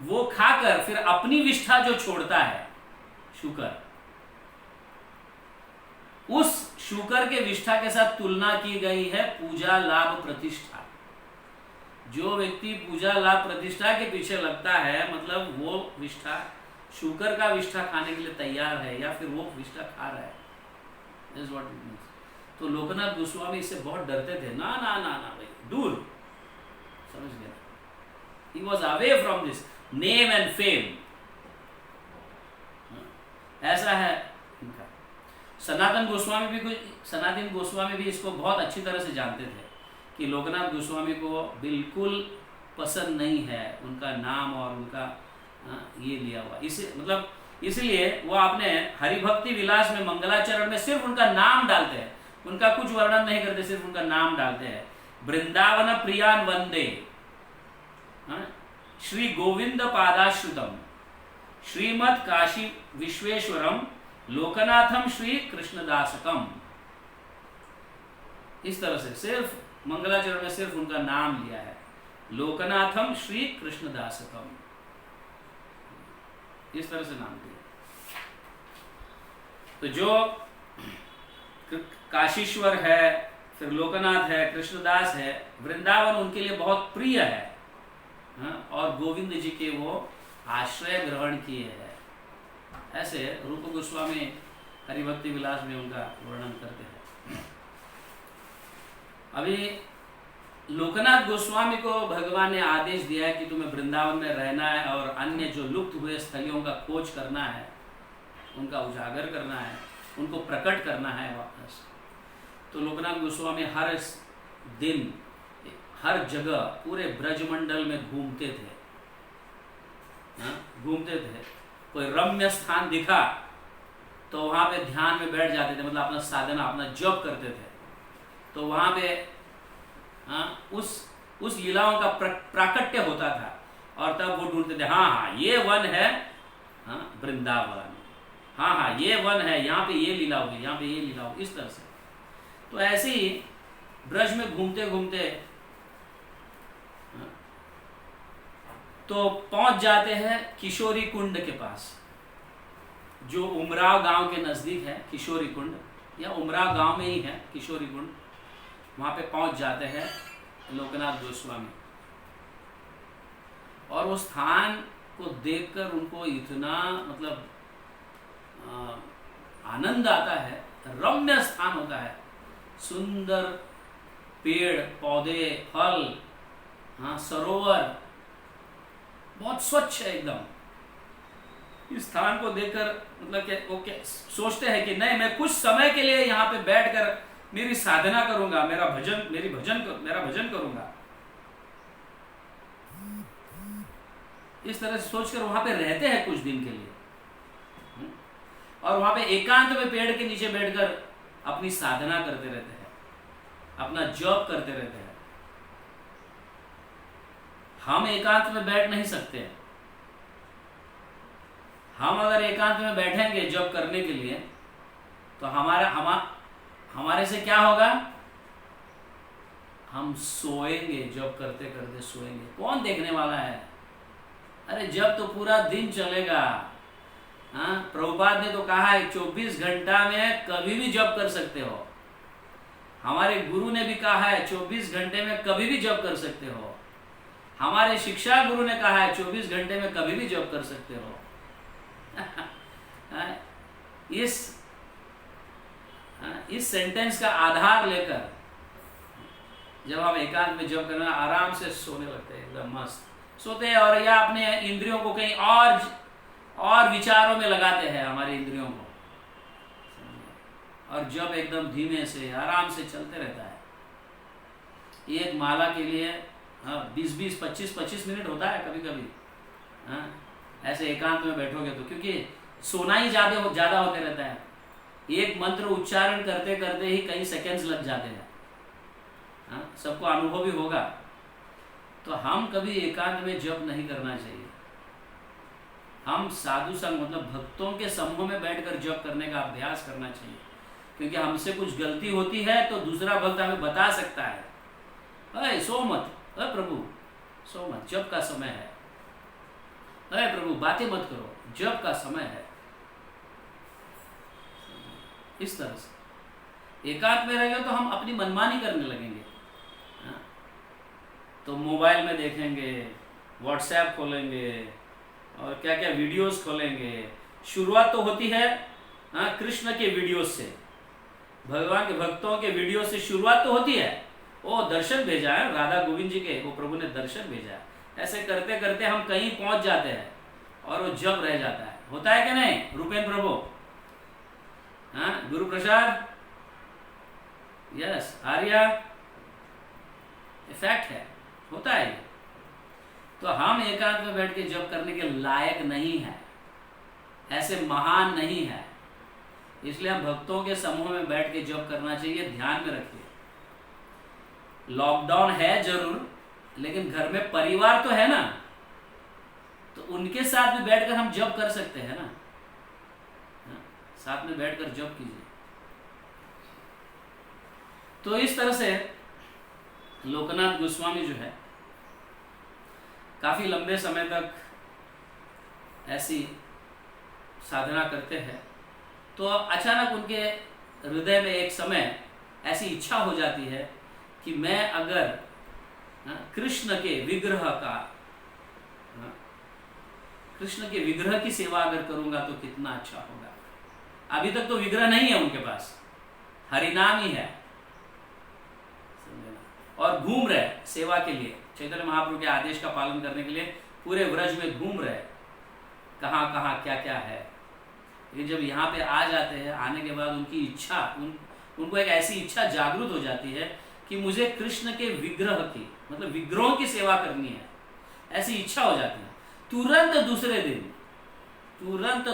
वो खाकर फिर अपनी विष्ठा जो छोड़ता है शुकर, उस शुकर के विष्ठा के साथ तुलना की गई है पूजा लाभ प्रतिष्ठा। जो व्यक्ति पूजा लाभ प्रतिष्ठा के पीछे लगता है, मतलब वो विष्ठा, शुकर का विष्ठा खाने के लिए तैयार है, या फिर वो विष्ठा खा रहा है। This is what it means. तो लोकनाथ गोस्वामी इससे बहुत डरते थे। ना ना ना ना भाई, दूर, समझ गया। He was away from this name and fame. ऐसा है इनका। सनातन गोस्वामी भी इसको बहुत अच्छी तरह से जानते थे कि लोकनाथ गोस्वामी को बिल्कुल पसंद नहीं है उनका नाम और उनका ये लिया हुआ, इसलिए वो अपने हरिभक्ति विलास में मंगलाचरण में सिर्फ उनका नाम डालते हैं, उनका कुछ वर्णन नहीं करते, सिर्फ उनका नाम डालते हैं। वृंदावन प्रियान वंदे श्री गोविंद पादाश्रितम श्रीमद काशी विश्वेश्वरम लोकनाथम श्री कृष्णदासकम। इस तरह से सिर्फ मंगलाचरण में सिर्फ उनका नाम लिया है, लोकनाथम श्री कृष्णदासकम, इस तरह से नाम दिया। तो जो काशीश्वर है, फिर लोकनाथ है, कृष्णदास है, वृंदावन उनके लिए बहुत प्रिय है, और गोविंद जी के वो आश्रय ग्रहण किए हैं। ऐसे रूप गोस्वामी हरिभक्ति विलास में उनका वर्णन करते हैं। अभी लोकनाथ गोस्वामी को भगवान ने आदेश दिया है कि तुम्हें वृंदावन में रहना है और अन्य जो लुप्त हुए स्थलियों का खोज करना है, उनका उजागर करना है, उनको प्रकट करना है वापस। तो लोकनाथ गोस्वामी हर दिन हर जगह पूरे ब्रजमंडल में घूमते थे। कोई रम्य स्थान दिखा तो वहाँ पे ध्यान में बैठ जाते थे, मतलब अपना साधना, अपना जप करते थे। तो वहाँ पे उस लीलाओं का प्राकट्य होता था, और तब वो ढूंढते थे, हाँ ये वन है वृंदावन, हाँ ये वन है, यहाँ पे ये लीला हुई, यहाँ पे ये लीला हुई, इस तरह से। तो ऐसे ही ब्रज में घूमते घूमते तो पहुंच जाते हैं किशोरी कुंड के पास, जो उमराव गांव के नजदीक है। किशोरी कुंड या उमराव गांव में ही है किशोरी कुंड। वहां पे पहुंच जाते हैं लोकनाथ गोस्वामी, और वो स्थान को देखकर उनको इतना मतलब आनंद आता है। रम्य स्थान होता है, सुंदर पेड़ पौधे, फल, सरोवर, बहुत स्वच्छ है एकदम। इस स्थान को देखकर मतलब वो सोचते हैं कि नहीं, मैं कुछ समय के लिए यहाँ पे बैठकर मेरी साधना करूंगा, मेरा भजन करूंगा। इस तरह से सोचकर वहां पे रहते हैं कुछ दिन के लिए, और वहां पे एकांत में पेड़ के नीचे बैठकर अपनी साधना करते रहते हैं, अपना जप करते रहते हैं। हम एकांत में बैठ नहीं सकते। हम अगर एकांत में बैठेंगे जप करने के लिए तो हमारे से क्या होगा? हम सोएंगे, जप करते करते सोएंगे। कौन देखने वाला है? अरे जब तो पूरा दिन चलेगा। प्रभुपाद ने तो कहा है 24 घंटा में कभी भी जप कर सकते हो। हमारे गुरु ने भी कहा है 24 घंटे में कभी भी जप कर सकते हो। हमारे शिक्षा गुरु ने कहा है 24 घंटे में कभी भी जप कर सकते हो। इस सेंटेंस का आधार लेकर जब हम एकांत में जप करना, आराम से सोने लगते हैं, एकदम मस्त सोते हैं, और या अपने इंद्रियों को कहीं और विचारों में लगाते हैं हमारी इंद्रियों को, और जब एकदम धीमे से आराम से चलते रहता है। एक माला के लिए 20-20, 25-25 मिनट होता है कभी कभी। ऐसे एकांत में बैठोगे तो, क्योंकि सोना ही ज़्यादा होते रहता है। एक मंत्र उच्चारण करते करते ही कई सेकंड्स लग जाते हैं। सबको अनुभव भी होगा। तो हम कभी एकांत में जप नहीं करना चाहिए। हम साधु संग मतलब भक्तों के समूह में बैठकर जप करने का अभ्यास करना चाहिए, क्योंकि हमसे कुछ गलती होती है तो दूसरा भक्त हमें बता सकता है, अरे सो मत, अरे प्रभु सो मत, जप का समय है, अरे प्रभु बातें मत करो, जप का समय है। इस तरह से एकांत में रहेंगे तो हम अपनी मनमानी करने लगेंगे। तो मोबाइल में देखेंगे, व्हाट्सएप खोलेंगे और क्या क्या वीडियोस खोलेंगे। शुरुआत तो होती है कृष्ण के वीडियोस से, भगवान के भक्तों के वीडियो से शुरुआत तो होती है। वो दर्शन भेजा है राधा गोविंद जी के, वो प्रभु ने दर्शन भेजा है। ऐसे करते करते हम कहीं पहुंच जाते हैं और वो जप रह जाता है। होता है कि नहीं रूपेंद्र प्रभु? हाँ, गुरु प्रसाद, यस, आर्या, फैक्ट है, होता है ये। तो हम एकांत में बैठ के जप करने के लायक नहीं है, ऐसे महान नहीं है, इसलिए हम भक्तों के समूह में बैठ के जप करना चाहिए। ध्यान में रखिए, लॉकडाउन है जरूर, लेकिन घर में परिवार तो है ना, तो उनके साथ भी बैठकर हम जप कर सकते हैं ना। साथ में बैठकर जप कीजिए। तो इस तरह से लोकनाथ गोस्वामी जो है काफी लंबे समय तक ऐसी साधना करते हैं। तो अचानक उनके हृदय में एक समय ऐसी इच्छा हो जाती है कि मैं अगर कृष्ण के विग्रह का, कृष्ण के विग्रह की सेवा अगर करूंगा तो कितना अच्छा होगा। अभी तक तो विग्रह नहीं है उनके पास, हरिनाम ही है, और घूम रहे सेवा के लिए, चैतन्य महाप्रभु के आदेश का पालन करने के लिए पूरे व्रज में घूम रहे, कहाँ कहाँ क्या क्या है। लेकिन जब यहाँ पे आ जाते हैं, आने के बाद उनकी इच्छा, उनको एक ऐसी इच्छा जागृत हो जाती है कि मुझे कृष्ण के विग्रह की, मतलब विग्रहों की सेवा करनी है, ऐसी इच्छा हो जाती है। तुरंत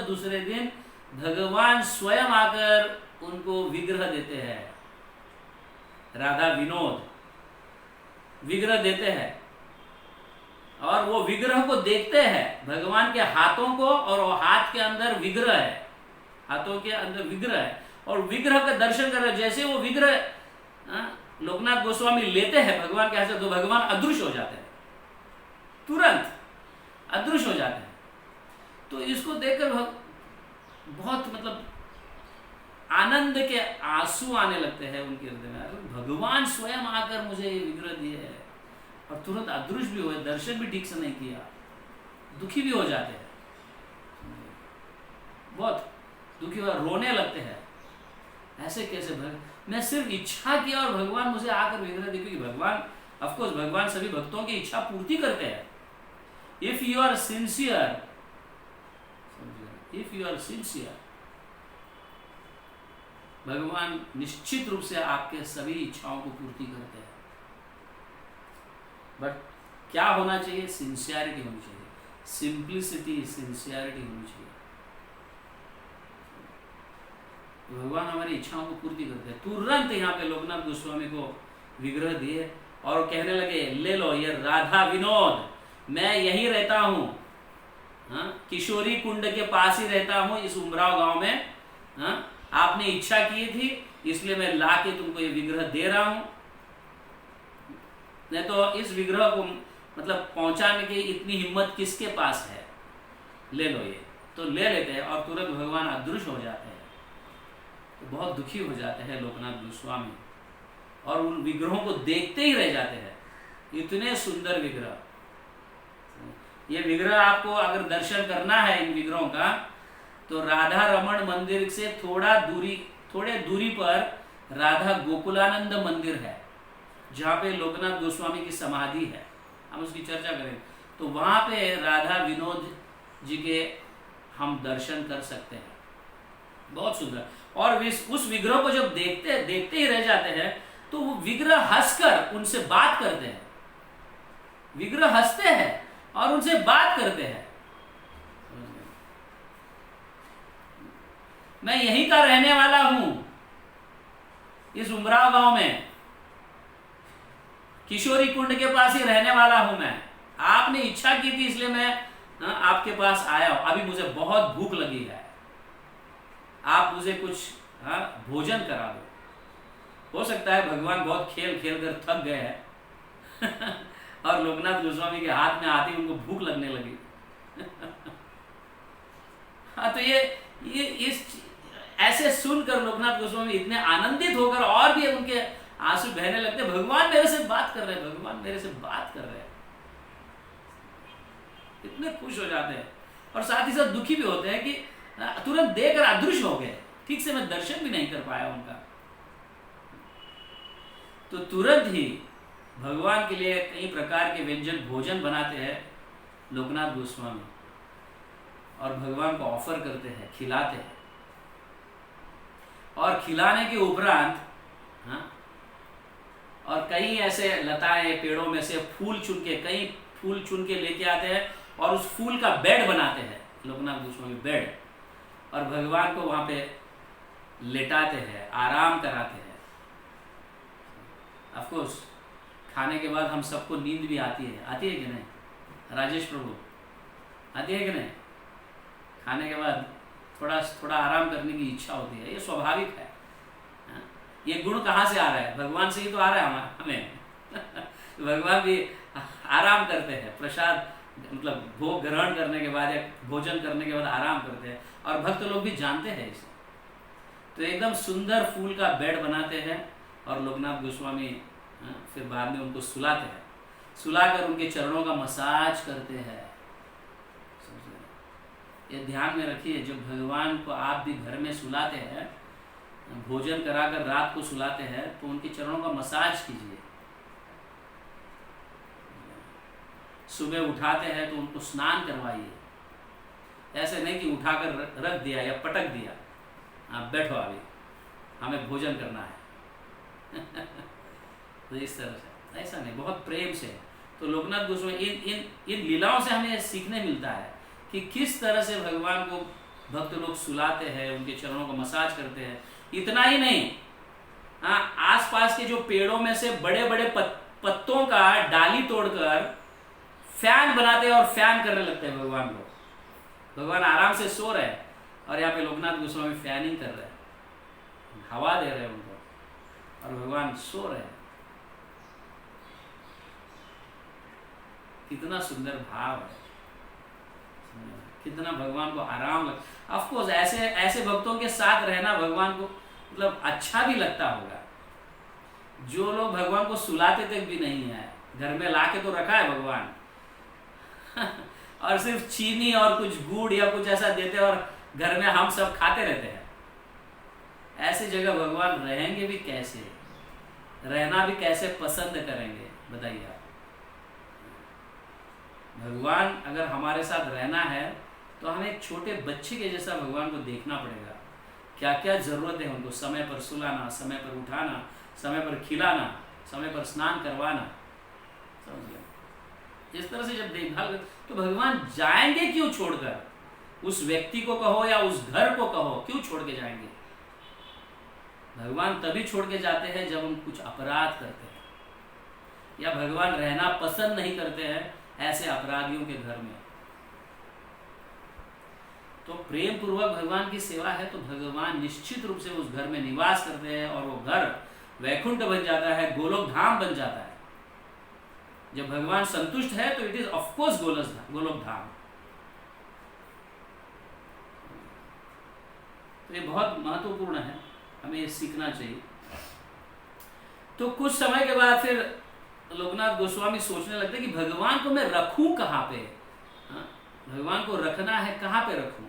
दूसरे दिन भगवान स्वयं आकर उनको विग्रह देते हैं, राधा विनोद विग्रह देते हैं, और वो विग्रह को देखते हैं, भगवान के हाथों को, और वो हाथ के अंदर विग्रह है, हाथों के अंदर विग्रह है, और विग्रह का दर्शन कर रहे। जैसे वो विग्रह लोकनाथ गोस्वामी लेते हैं भगवान के हाथ से, तो भगवान अदृश्य हो जाते हैं, तुरंत अदृश्य हो जाते हैं। तो इसको देखकर बहुत मतलब आनंद के आंसू आने लगते हैं उनके हृदय में। भगवान स्वयं आकर मुझे ये विग्रह दिए है, और तुरंत अदृश्य भी हुए, दर्शन भी ठीक से नहीं किया, दुखी भी हो जाते हैं, बहुत दुखी हो, रोने लगते हैं। ऐसे कैसे मैं सिर्फ इच्छा किया और भगवान मुझे आकर विग्रह दे, क्योंकि भगवान, ऑफकोर्स भगवान सभी भक्तों की इच्छा पूर्ति करते हैं। इफ यू आर सिंसियर, भगवान निश्चित रूप से आपके सभी इच्छाओं को पूर्ति करते हैं। बट क्या होना चाहिए? सिंसियरिटी होनी चाहिए, सिंप्लिसिटी, सिंसियरिटी होनी चाहिए। भगवान हमारी इच्छाओं को पूर्ति करते हैं। तुरंत यहाँ पे लोकनाथ गोस्वामी को विग्रह दिए और कहने लगे, ले लो ये राधा विनोद, मैं यहीं रहता हूँ, किशोरी कुंड के पास ही रहता हूँ, इस उमराव गांव में। आपने इच्छा की थी, इसलिए मैं लाके तुमको ये विग्रह दे रहा हूँ। नहीं तो इस विग्रह को मतलब पहुंचाने की इतनी हिम्मत किसके पास है? ले लो ये। तो ले लेते हैं और तुरंत भगवान अदृश्य हो जाते हैं। तो बहुत दुखी हो जाते हैं लोकनाथ गोस्वामी, और उन विग्रहों को देखते ही रह जाते हैं। इतने सुंदर विग्रह, ये विग्रह आपको अगर दर्शन करना है इन विग्रहों का, तो राधा रमण मंदिर से थोड़े दूरी पर राधा गोकुलानंद मंदिर है, जहाँ पे लोकनाथ गोस्वामी की समाधि है। हम उसकी चर्चा करें तो वहाँ पे राधा विनोद जी के हम दर्शन कर सकते हैं, बहुत सुंदर। और उस विग्रह को जब देखते ही रह जाते हैं, तो वो विग्रह हंसकर उनसे बात करते हैं। विग्रह हंसते हैं और उनसे बात करते हैं। मैं यहीं का रहने वाला हूं, इस उमराव गांव में, किशोरी कुंड के पास ही रहने वाला हूं मैं। आपने इच्छा की थी, इसलिए मैं आपके पास आया हूं। अभी मुझे बहुत भूख लगी है, आप मुझे कुछ भोजन करा दो। हो सकता है भगवान बहुत खेल कर थक गए हैं और लोकनाथ गोस्वामी के हाथ में आती उनको भूख लगने लगी। हाँ, तो ये ऐसे सुनकर लोकनाथ गोस्वामी इतने आनंदित होकर और भी उनके आंसू बहने लगते, भगवान मेरे से बात कर रहे हैं, भगवान मेरे से बात कर रहे हैं। इतने खुश हो जाते हैं और साथ ही साथ दुखी भी होते हैं कि तुरंत देखकर अदृश्य हो गए, ठीक से मैं दर्शन भी नहीं कर पाया उनका। तो तुरंत ही भगवान के लिए कई प्रकार के व्यंजन भोजन बनाते हैं लोकनाथ गोस्वामी। और भगवान को ऑफर करते हैं, खिलाते हैं। और खिलाने के उपरांत हाँ, और कई ऐसे लताएं पेड़ों में से कई फूल चुन के लेके आते हैं और उस फूल का बेड बनाते हैं, लोकनाथ गोस्वामी बेड, और भगवान को वहां पे लेटाते हैं, आराम कराते हैं। ऑफ कोर्स खाने के बाद हम सबको नींद भी आती है कि नहीं? राजेश प्रभु, आती है कि नहीं? खाने के बाद थोड़ा थोड़ा आराम करने की इच्छा होती है, ये स्वाभाविक है। ये गुण कहाँ से आ रहा है? भगवान से ही तो आ रहा है हमें। भगवान भी आराम करते हैं, प्रसाद मतलब भोग ग्रहण करने के बाद या भोजन करने के बाद आराम करते हैं, और भक्त लोग भी जानते हैं इसे। तो एकदम सुंदर फूल का बेड बनाते हैं और लोकनाथ गोस्वामी फिर बाद में उनको सुलाते हैं, सुलाकर उनके चरणों का मसाज करते हैं। ये ध्यान में रखिए, जब भगवान को आप भी घर में सुलाते हैं, भोजन कराकर रात को सुलाते हैं, तो उनके चरणों का मसाज कीजिए। सुबह उठाते हैं तो उनको स्नान करवाइए। ऐसे नहीं कि उठाकर रख दिया या पटक दिया, आप बैठो अभी हमें भोजन करना है। तो इस तरह से ऐसा नहीं, बहुत प्रेम से। तो लोकनाथ गोस्वामी इन लीलाओं से हमें सीखने मिलता है कि किस तरह से भगवान को भक्त लोग सुलाते हैं, उनके चरणों का मसाज करते हैं। इतना ही नहीं, आसपास के जो पेड़ों में से बड़े बड़े पत्तों का डाली तोड़कर फैन बनाते हैं और फैन करने लगते हैं भगवान को। भगवान आराम से सो रहे हैं और यहाँ पे लोकनाथ गोस्वामी फैनिंग कर रहे हैं, हवा दे रहे हैं उनको, और भगवान सो रहे हैं। कितना सुंदर भाव है, कितना भगवान को आराम लग। ऑफ कोर्स ऐसे भक्तों के साथ रहना भगवान को मतलब अच्छा भी लगता होगा। जो लोग भगवान को सुलाते तक भी नहीं है, घर में लाके तो रखा है भगवान और सिर्फ चीनी और कुछ गुड़ या कुछ ऐसा देते हैं और घर में हम सब खाते रहते हैं। ऐसी जगह भगवान रहेंगे भी कैसे, रहना भी कैसे पसंद करेंगे बताइए आप? भगवान अगर हमारे साथ रहना है तो हमें एक छोटे बच्चे के जैसा भगवान को देखना पड़ेगा। क्या क्या जरूरत है उनको, समय पर सुलाना, समय पर उठाना, समय पर खिलाना, समय पर स्नान करवाना, समझ गए? इस तरह से जब देखभाल तो भगवान जाएंगे क्यों छोड़कर? उस व्यक्ति को कहो या उस घर को कहो, क्यों छोड़ के जाएंगे? भगवान तभी छोड़ के जाते हैं जब हम कुछ अपराध करते हैं, या भगवान रहना पसंद नहीं करते हैं ऐसे अपराधियों के घर में। तो प्रेम पूर्वक भगवान की सेवा है तो भगवान निश्चित रूप से उस घर में निवास करते हैं और वो घर वैकुंठ बन जाता है, गोलोक धाम बन जाता है। जब भगवान संतुष्ट है तो it is of course Golok Dham. तो ये बहुत महत्वपूर्ण है, हमें ये सीखना चाहिए। तो कुछ समय के बाद फिर लोकनाथ गोस्वामी सोचने लगते कि भगवान को मैं रखूं कहाँ पे? भगवान को रखना है, कहाँ पे रखूं?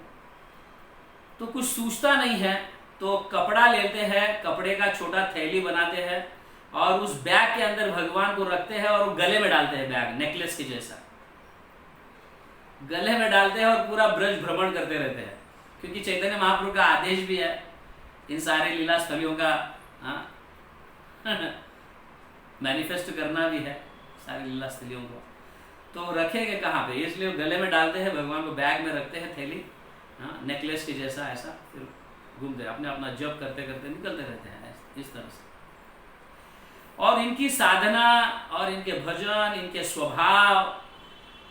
तो कुछ सूझता नहीं है, तो कपड़ा लेते हैं, कपड़े का छोटा थैली बनाते हैं और उस बैग के अंदर भगवान को रखते हैं और गले में डालते हैं, बैग नेकलेस के जैसा गले में डालते हैं और पूरा ब्रज भ्रमण करते रहते हैं। क्योंकि चैतन्य महाप्रभु का आदेश भी है इन सारे लीला स्थलियों का मैनिफेस्ट करना भी है, सारी लीला स्थलियों को। तो रखेंगे कहाँ पे? इसलिए गले में डालते हैं, भगवान को बैग में रखते हैं, थैली नेकलेस के जैसा ऐसा, फिर घूमते अपने अपना जप करते करते निकलते रहते हैं इस तरह से। और इनकी साधना और इनके भजन, इनके स्वभाव,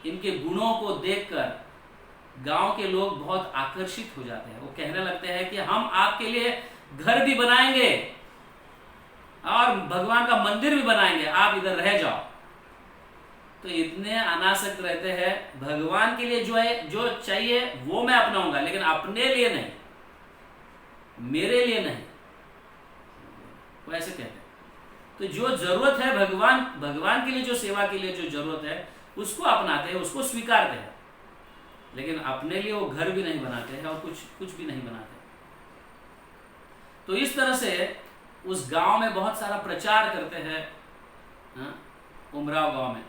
इनके गुणों को देखकर गांव के लोग बहुत आकर्षित हो जाते हैं। वो कहने लगते हैं कि हम आपके लिए घर भी बनाएंगे और भगवान का मंदिर भी बनाएंगे, आप इधर रह जाओ। तो इतने अनासक्त रहते हैं, भगवान के लिए जो है, जो चाहिए वो मैं अपनाऊंगा, लेकिन अपने लिए नहीं, मेरे लिए नहीं, वो ऐसे कहते हैं। तो जो जरूरत है भगवान के लिए, जो सेवा के लिए जो जरूरत है उसको अपनाते हैं, उसको स्वीकारते हैं, लेकिन अपने लिए वो घर भी नहीं बनाते हैं और कुछ भी नहीं बनाते। तो इस तरह से उस गांव में बहुत सारा प्रचार करते हैं, उमराव गांव में।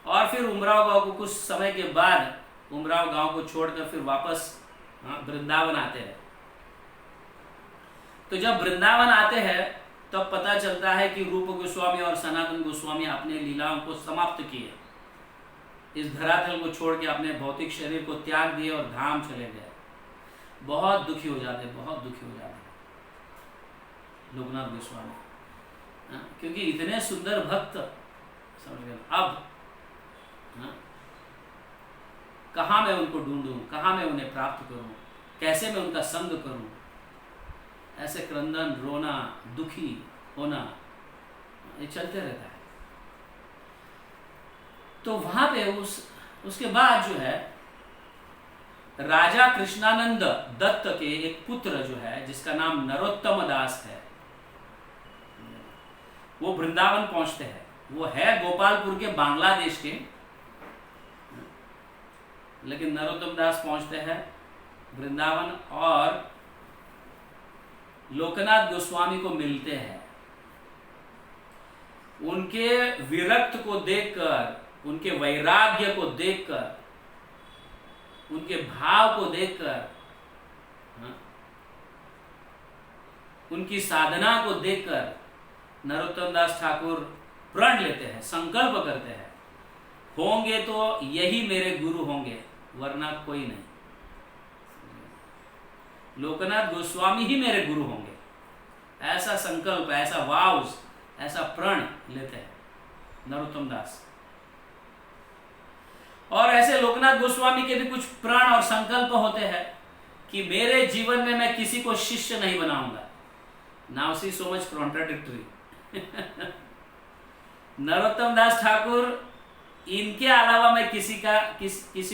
और फिर उमराव गांव को कुछ समय के बाद उमराव गांव को छोड़कर फिर वापस वृंदावन आते हैं। तो जब वृंदावन आते हैं तब पता चलता है कि रूप गोस्वामी और सनातन गोस्वामी अपने लीलाओं को समाप्त किए, इस धरातल को छोड़ के अपने भौतिक शरीर को त्याग दिए और धाम चले गए। बहुत दुखी हो जाते, बहुत दुखी हो जाते लोकनाथ गोस्वामी, क्योंकि इतने सुंदर भक्त, समझ गए। अब कहाँ मैं उनको ढूंढूं, कहाँ मैं उन्हें प्राप्त करूं, कैसे मैं उनका संग करूं, ऐसे क्रंदन, रोना, दुखी होना, ये चलते रहता है। तो वहां पे उसके बाद जो है राजा कृष्णानंद दत्त के एक पुत्र जो है जिसका नाम नरोत्तम दास है, वो वृंदावन पहुंचते हैं। वो है गोपालपुर के, बांग्लादेश के, लेकिन नरोत्तम दास पहुंचते हैं वृंदावन और लोकनाथ गोस्वामी को मिलते हैं। उनके विरक्त को देखकर, उनके वैराग्य को देखकर, उनके भाव को देखकर, उनकी साधना को देखकर नरोत्तम दास ठाकुर प्रण लेते हैं, संकल्प करते हैं, होंगे तो यही मेरे गुरु होंगे, वरना कोई नहीं। लोकनाथ गोस्वामी ही मेरे गुरु होंगे, ऐसा संकल्प, ऐसा वाउस, ऐसा प्रण लेते हैं नरोत्तम दास। और ऐसे लोकनाथ गोस्वामी के भी कुछ प्रण और संकल्प होते हैं कि मेरे जीवन में मैं किसी को शिष्य नहीं बनाऊंगा। Now see so much contradictory. Narottam Das Thakur, इनके अलावा मैं किसी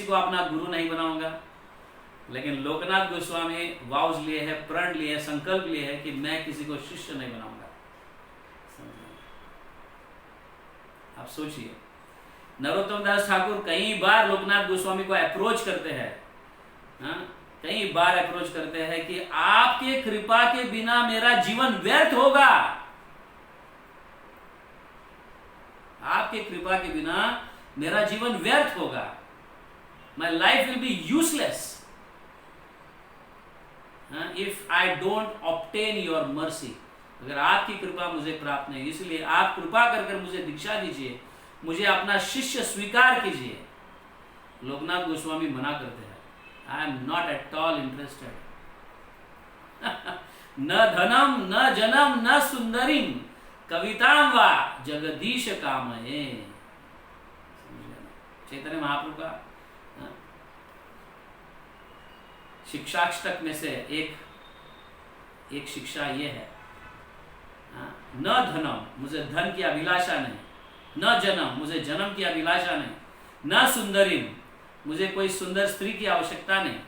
को अपना गुरु नहीं बनाऊंगा, लेकिन लोकनाथ गोस्वामी वाउस लिए है, प्रण लिए है, संकल्प लिए है कि मैं किसी को शिष्य नहीं बनाऊंगा। आप सोचिए, नरोत्तम दास ठाकुर कई बार लोकनाथ गोस्वामी को अप्रोच करते हैं, कई बार अप्रोच करते हैं कि आपके कृपा के बिना मेरा जीवन व्यर्थ होगा, आपके कृपा के बिना मेरा जीवन व्यर्थ होगा, my life will be useless if I don't obtain your mercy. अगर आपकी कृपा मुझे प्राप्त नहीं, इसलिए आप कृपा कर मुझे दीक्षा दीजिए, मुझे अपना शिष्य स्वीकार कीजिए। लोकनाथ गोस्वामी मना करते हैं, I am not at all interested. न धनम न जनम न सुंदरीम कविताम वा जगदीश कामये। चैतन्य महाप्रभु का शिक्षाष्टक में से एक शिक्षा ये है, न धनम, मुझे धन की अभिलाषा नहीं, न जन्म, मुझे जन्म की अभिलाषा नहीं, न सुंदरीम, मुझे कोई सुंदर स्त्री की आवश्यकता नहीं,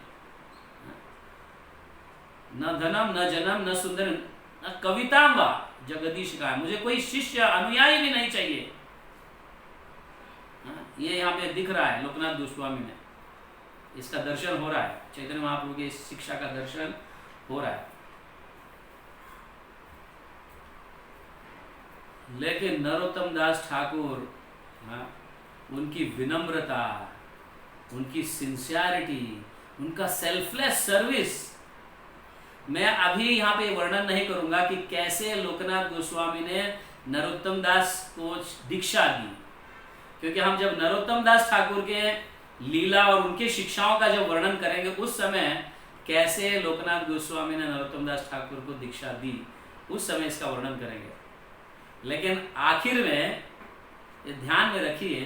न धनम न जन्म न सुंदरीम न कविताम वा जगदीश का, मुझे कोई शिष्य अनुयायी भी नहीं चाहिए। ये यहाँ पे दिख रहा है लोकनाथ गोस्वामी में, इसका दर्शन हो रहा है, चैतन्य महाप्रभु की इस शिक्षा का दर्शन हो रहा है। लेकिन नरोत्तम दास ठाकुर, उनकी विनम्रता, उनकी सिंसियरिटी, उनका सेल्फलेस सर्विस, मैं अभी यहाँ पे वर्णन नहीं करूंगा कि कैसे लोकनाथ गोस्वामी ने नरोत्तम दास को दीक्षा दी, क्योंकि हम जब नरोत्तम दास ठाकुर के लीला और उनकी शिक्षाओं का जब वर्णन करेंगे, उस समय कैसे लोकनाथ गोस्वामी ने नरोत्तम दास ठाकुर को दीक्षा दी, उस समय इसका वर्णन करेंगे। लेकिन आखिर में ये ध्यान में रखिए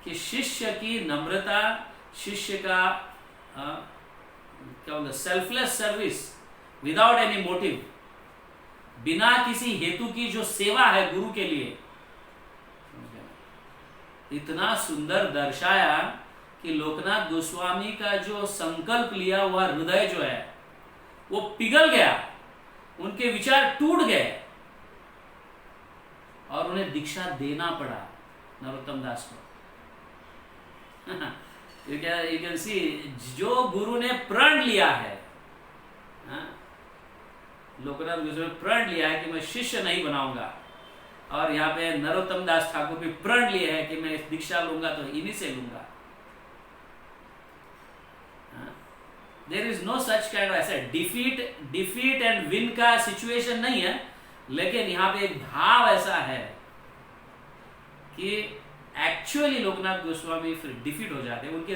कि शिष्य की नम्रता, शिष्य का क्या बोलते, selfless service without any motive, बिना किसी हेतु की जो सेवा है गुरु के लिए, इतना सुंदर दर्शाया कि लोकनाथ गोस्वामी का जो संकल्प लिया हुआ हृदय जो है वो पिघल गया, उनके विचार टूट गए और उन्हें दीक्षा देना पड़ा नरोत्तम दास को। यू कैन सी, जो गुरु ने प्रण लिया है, लोकनाथ गोस्वामी प्रण लिया है कि मैं शिष्य नहीं बनाऊंगा, और यहाँ पे नरोत्तम दास ठाकुर भी प्रण लिए है कि मैं इस दीक्षा लूंगा तो इन्हीं से लूंगा। There is no such kind of ऐसा डिफीट एंड विन का सिचुएशन नहीं है, लेकिन यहाँ पे एक भाव ऐसा है कि एक्चुअली लोकनाथ गोस्वामी फिर डिफीट हो जाते हैं। उनके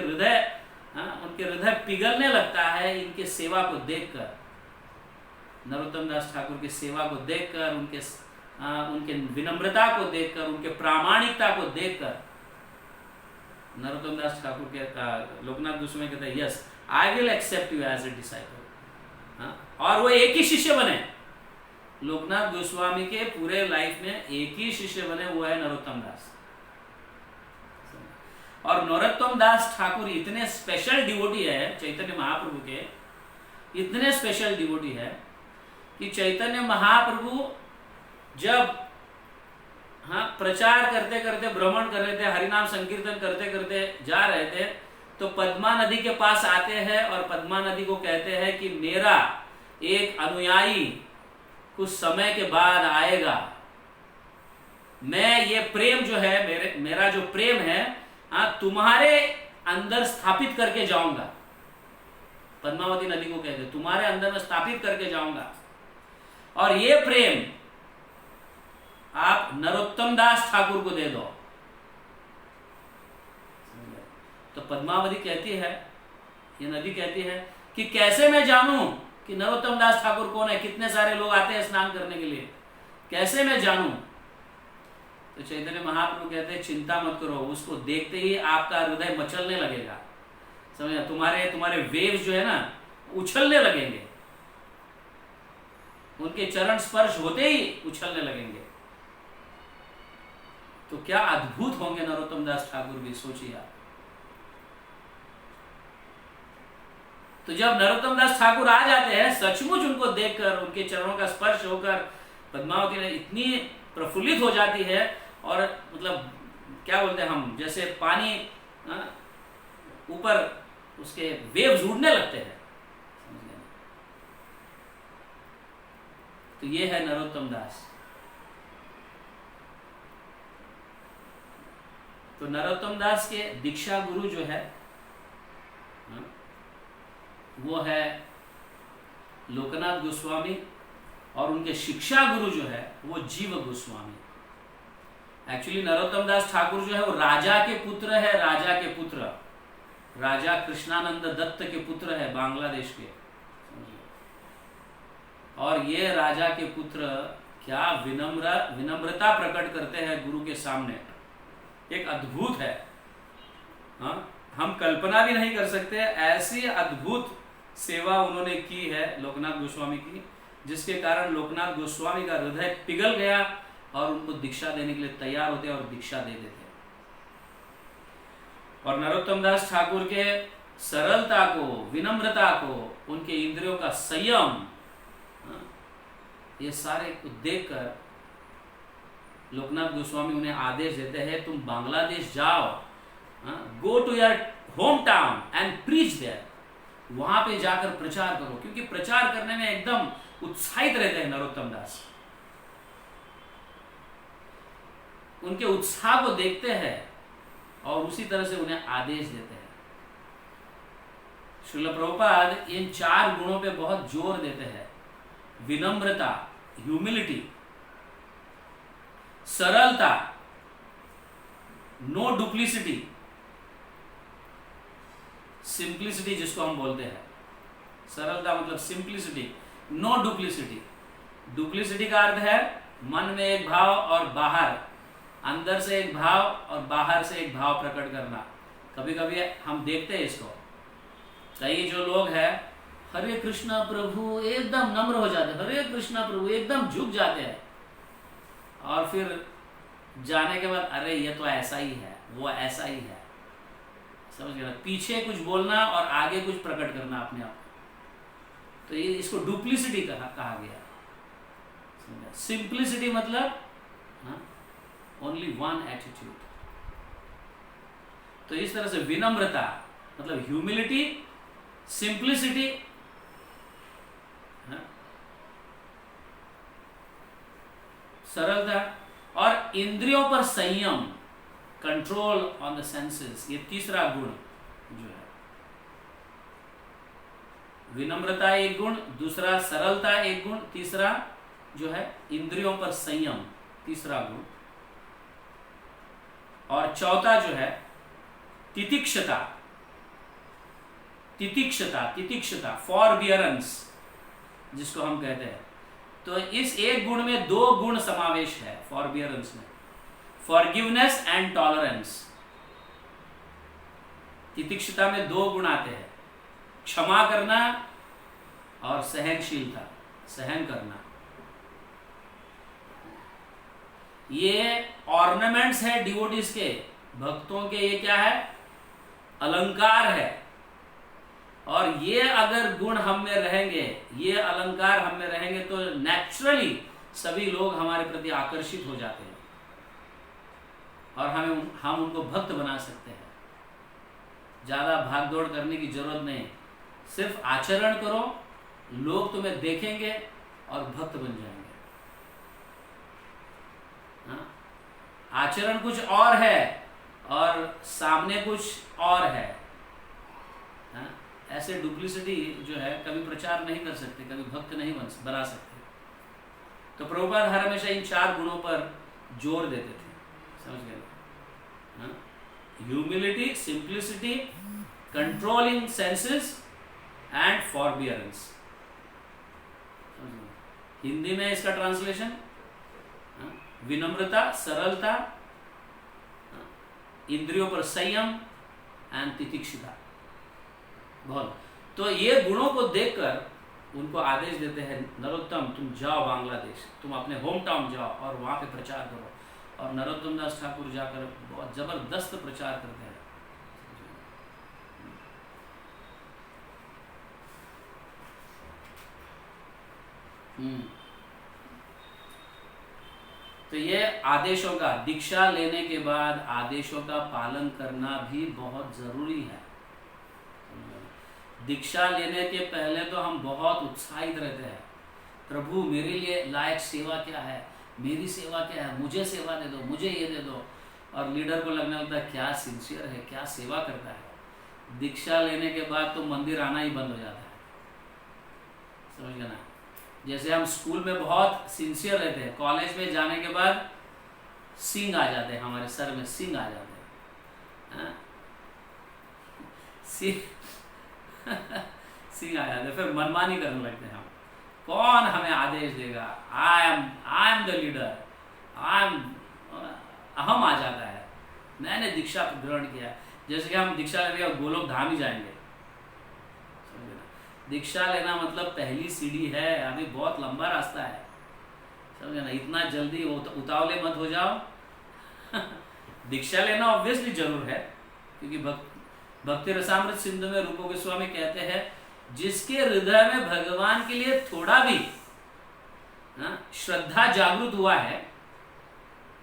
हृदय पिघलने लगता है इनके सेवा को देखकर, नरोत्तम दास ठाकुर की सेवा को देखकर, उनके विनम्रता को देखकर, उनके प्रामाणिकता को देखकर। नरोत्तम दास ठाकुर के लोकनाथ गोस्वामी कहते हैं yes I will accept you as a disciple, और वो एक ही शिष्य बने। लोकनाथ गोस्वामी के पूरे लाइफ में एक ही शिष्य बने, वो है नरोत्तम दास। और नरोत्तम दास ठाकुर इतने स्पेशल डिवोटी है चैतन्य महाप्रभु के, इतने स्पेशल डिवोटी है कि चैतन्य महाप्रभु जब प्रचार करते करते, भ्रमण कर रहे थे, हरिनाम संकीर्तन करते करते जा रहे थे, तो पद्मा नदी के पास आते हैं और पद्मा नदी को कहते हैं कि मेरा एक अनुयायी कुछ समय के बाद आएगा, मैं ये प्रेम जो है, मेरा जो प्रेम है तुम्हारे अंदर स्थापित करके जाऊंगा। पद्मावती नदी को कहते हैं तुम्हारे अंदर में स्थापित करके जाऊंगा, और ये प्रेम आप नरोत्तम दास ठाकुर को दे दो। तो पद्मावती कहती है, ये नदी कहती है कि कैसे मैं जानूं कि नरोत्तम दास ठाकुर कौन है, कितने सारे लोग आते हैं स्नान करने के लिए, कैसे मैं जानूं? तो चैतन्य महाप्रभु कहते हैं चिंता मत करो, उसको देखते ही आपका हृदय मचलने लगेगा, समझे? तुम्हारे वेव्स जो है ना उछलने लगेंगे, उनके चरण स्पर्श होते ही उछलने लगेंगे। तो क्या अद्भुत होंगे नरोत्तम दास ठाकुर भी, सोचिए आप। तो जब नरोत्तम दास ठाकुर आ जाते हैं, सचमुच उनको देखकर, उनके चरणों का स्पर्श होकर पद्मावती ने इतनी प्रफुल्लित हो जाती है, और मतलब क्या बोलते हैं हम, जैसे पानी ऊपर उसके वेव्स उड़ने लगते हैं। तो ये है नरोत्तम दास। तो नरोत्तम दास के दीक्षा गुरु जो है वो है लोकनाथ गोस्वामी, और उनके शिक्षा गुरु जो है वो जीव गोस्वामी। एक्चुअली नरोत्तम दास ठाकुर जो है वो राजा के पुत्र है, राजा के पुत्र, राजा कृष्णानंद दत्त के पुत्र है बांग्लादेश के। और ये राजा के पुत्र क्या विनम्रता प्रकट करते हैं गुरु के सामने, एक अद्भुत है। हम कल्पना भी नहीं कर सकते ऐसी अद्भुत सेवा उन्होंने की है लोकनाथ गोस्वामी की, जिसके कारण लोकनाथ गोस्वामी का हृदय पिघल गया और उनको दीक्षा देने के लिए तैयार होते और दीक्षा दे देते। और नरोत्तम दास ठाकुर के सरलता को, विनम्रता को, उनके इंद्रियों का संयम, ये सारे को देखकर लोकनाथ गोस्वामी उन्हें आदेश देते हैं तुम बांग्लादेश जाओ, go to your home town and preach there, वहां पे जाकर प्रचार करो। क्योंकि प्रचार करने में एकदम उत्साहित रहते हैं नरोत्तम दास, उनके उत्साह को देखते हैं और उसी तरह से उन्हें आदेश देते हैं। श्रील प्रभुपाद इन 4 गुणों पे बहुत जोर देते हैं, विनम्रता, ह्यूमिलिटी, सरलता, नो डुप्लिसिटी, सिंप्लिसिटी जिसको हम बोलते हैं, सरलता मतलब सिंप्लिसिटी, नो डुप्लिसिटी। डुप्लिसिटी का अर्थ है मन में एक भाव और बाहर, अंदर से एक भाव और बाहर से एक भाव प्रकट करना। कभी कभी हम देखते हैं इसको, कई जो लोग हैं हरे कृष्णा प्रभु एकदम नम्र हो जाते हैं, हरे कृष्णा प्रभु एकदम झुक जाते हैं, और फिर जाने के बाद अरे ये तो ऐसा ही है, वो ऐसा ही है, समझ गए? पीछे कुछ बोलना और आगे कुछ प्रकट करना अपने आप को, तो ये इसको डुप्लिसिटी कहा गया। सिंप्लिसिटी मतलब ओनली वन एटीट्यूड। तो इस तरह से विनम्रता मतलब ह्यूमिलिटी, सिंप्लिसिटी, सरलता, और इंद्रियों पर संयम, कंट्रोल ऑन द सेंसेस, ये तीसरा गुण जो है। विनम्रता एक गुण, दूसरा सरलता एक गुण, तीसरा जो है इंद्रियों पर संयम, तीसरा गुण, और चौथा जो है तितिक्षता, तितिक्षता, तितिक्षता, फॉरबियरेंस जिसको हम कहते हैं। तो इस एक गुण में दो गुण समावेश है फॉरबियरेंस में, फॉरगिवनेस एंड टॉलरेंस। तितिक्षता में दो गुण आते हैं, क्षमा करना और सहनशीलता, सहन करना। ये ऑर्नामेंट्स है डिवोटीज के, भक्तों के, ये क्या है, अलंकार है। और ये अगर गुण हम में रहेंगे, ये अलंकार हम में रहेंगे, तो नेचुरली सभी लोग हमारे प्रति आकर्षित हो जाते हैं और हम उनको भक्त बना सकते हैं। ज़्यादा भाग दौड़ करने की जरूरत नहीं, सिर्फ आचरण करो, लोग तुम्हें देखेंगे और भक्त बन जाएंगे। हाँ? आचरण कुछ और है और सामने कुछ और है। हाँ? ऐसे डुप्लिसिटी जो है कभी प्रचार नहीं कर सकते, कभी भक्त नहीं बना सकते। तो प्रभुपाद हर हमेशा इन चार गुणों पर जोर देते थे, समझ गए? Humility, simplicity, controlling senses and forbearance. Hindi में इसका ट्रांसलेशन विनम्रता, सरलता, इंद्रियों पर संयम एंड तितिक्षता। बहुत। तो ये गुणों को देखकर उनको आदेश देते हैं, नरोत्तम तुम जाओ बांग्लादेश, तुम अपने होम टाउन जाओ और वहाँ पे प्रचार करो। और नरोत्तम दास ठाकुर जाकर बहुत जबरदस्त प्रचार करते हैं। तो ये आदेशों का, दीक्षा लेने के बाद आदेशों का पालन करना भी बहुत जरूरी है। दीक्षा लेने के पहले तो हम बहुत उत्साहित रहते हैं, प्रभु मेरे लिए लायक सेवा क्या है, मेरी सेवा क्या है, मुझे सेवा दे दो, मुझे ये दे दो। और लीडर को लगने लगता है क्या सिंसियर है, क्या सेवा करता है। दीक्षा लेने के बाद तो मंदिर आना ही बंद हो जाता है, समझ गए ना? जैसे हम स्कूल में बहुत सिंसियर रहते हैं, कॉलेज में जाने के बाद सींग आ जाते हैं, हमारे सर में सींग आ जाते हैं, सींग आ जाते हैं, फिर मनमानी करने लगते हैं हम, कौन हमें आदेश देगा, आई एम द लीडर, अहम आ जाता है। मैंने दीक्षा ग्रहण किया, जैसे कि हम दीक्षा लेके गोलोक धाम ही जाएंगे। दीक्षा लेना मतलब पहली सीढ़ी है, अभी बहुत लंबा रास्ता है, समझे ना? इतना जल्दी उतावले मत हो जाओ। दीक्षा लेना ऑब्वियसली जरूर है, क्योंकि भक्ति रसामृत सिंधु में रूप गोस्वामी कहते हैं, जिसके हृदय में भगवान के लिए थोड़ा भी श्रद्धा जागृत हुआ है,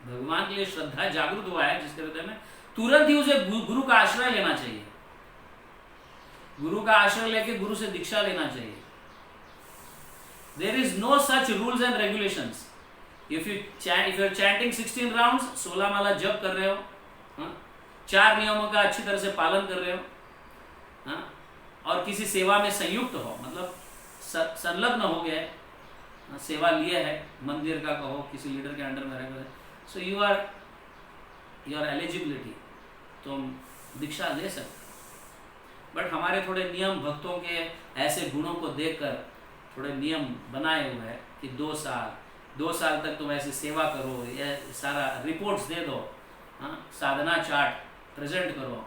भगवान के लिए श्रद्धा जागृत हुआ है जिसके हृदय में, तुरंत ही उसे गुरु का आश्रय लेना चाहिए। गुरु का आश्रय लेके गुरु से दीक्षा लेना चाहिए। There is no such rules and regulations. If you are chanting 16 rounds, 16 माला जप कर रहे हो, 4 नियमों का अच्छी तरह से पालन कर रहे हो, और किसी सेवा में संयुक्त हो, मतलब संलग्न हो गए, सेवा लिए है, मंदिर का कहो, किसी लीडर के अंडर में रह, सो यू आर एलिजिबिलिटी, तुम दीक्षा ले सकते। बट हमारे थोड़े नियम, भक्तों के ऐसे गुणों को देखकर थोड़े नियम बनाए हुए हैं कि 2 साल तक तुम ऐसी सेवा करो, ये सारा रिपोर्ट्स दे दो, साधना चार्ट प्रेजेंट करो,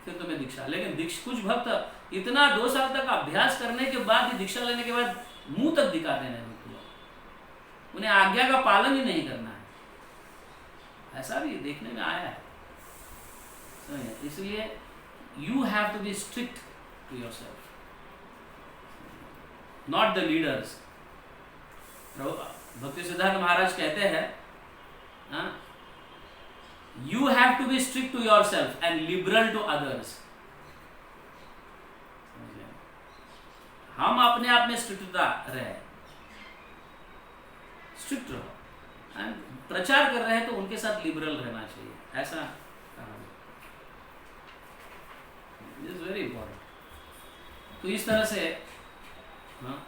फिर तुम्हें दीक्षा। लेकिन कुछ भक्त इतना 2 साल तक अभ्यास करने के बाद ही, दीक्षा लेने के बाद मुंह तक दिखाते हैं, उन्हें आज्ञा का पालन ही नहीं करना है। ऐसा भी देखने में आया है। इसलिए you have to be strict to yourself, not the leaders. भक्ति सिद्धार्थ महाराज कहते हैं, you have to be strict to yourself and liberal to others. हम अपने आप में स्ट्रिक्टता रहे, स्ट्रिक्ट रहो, प्रचार कर रहे हैं तो उनके साथ लिबरल रहना चाहिए, ऐसा इज वेरी इंपॉर्टेंट। तो इस तरह से हाँ,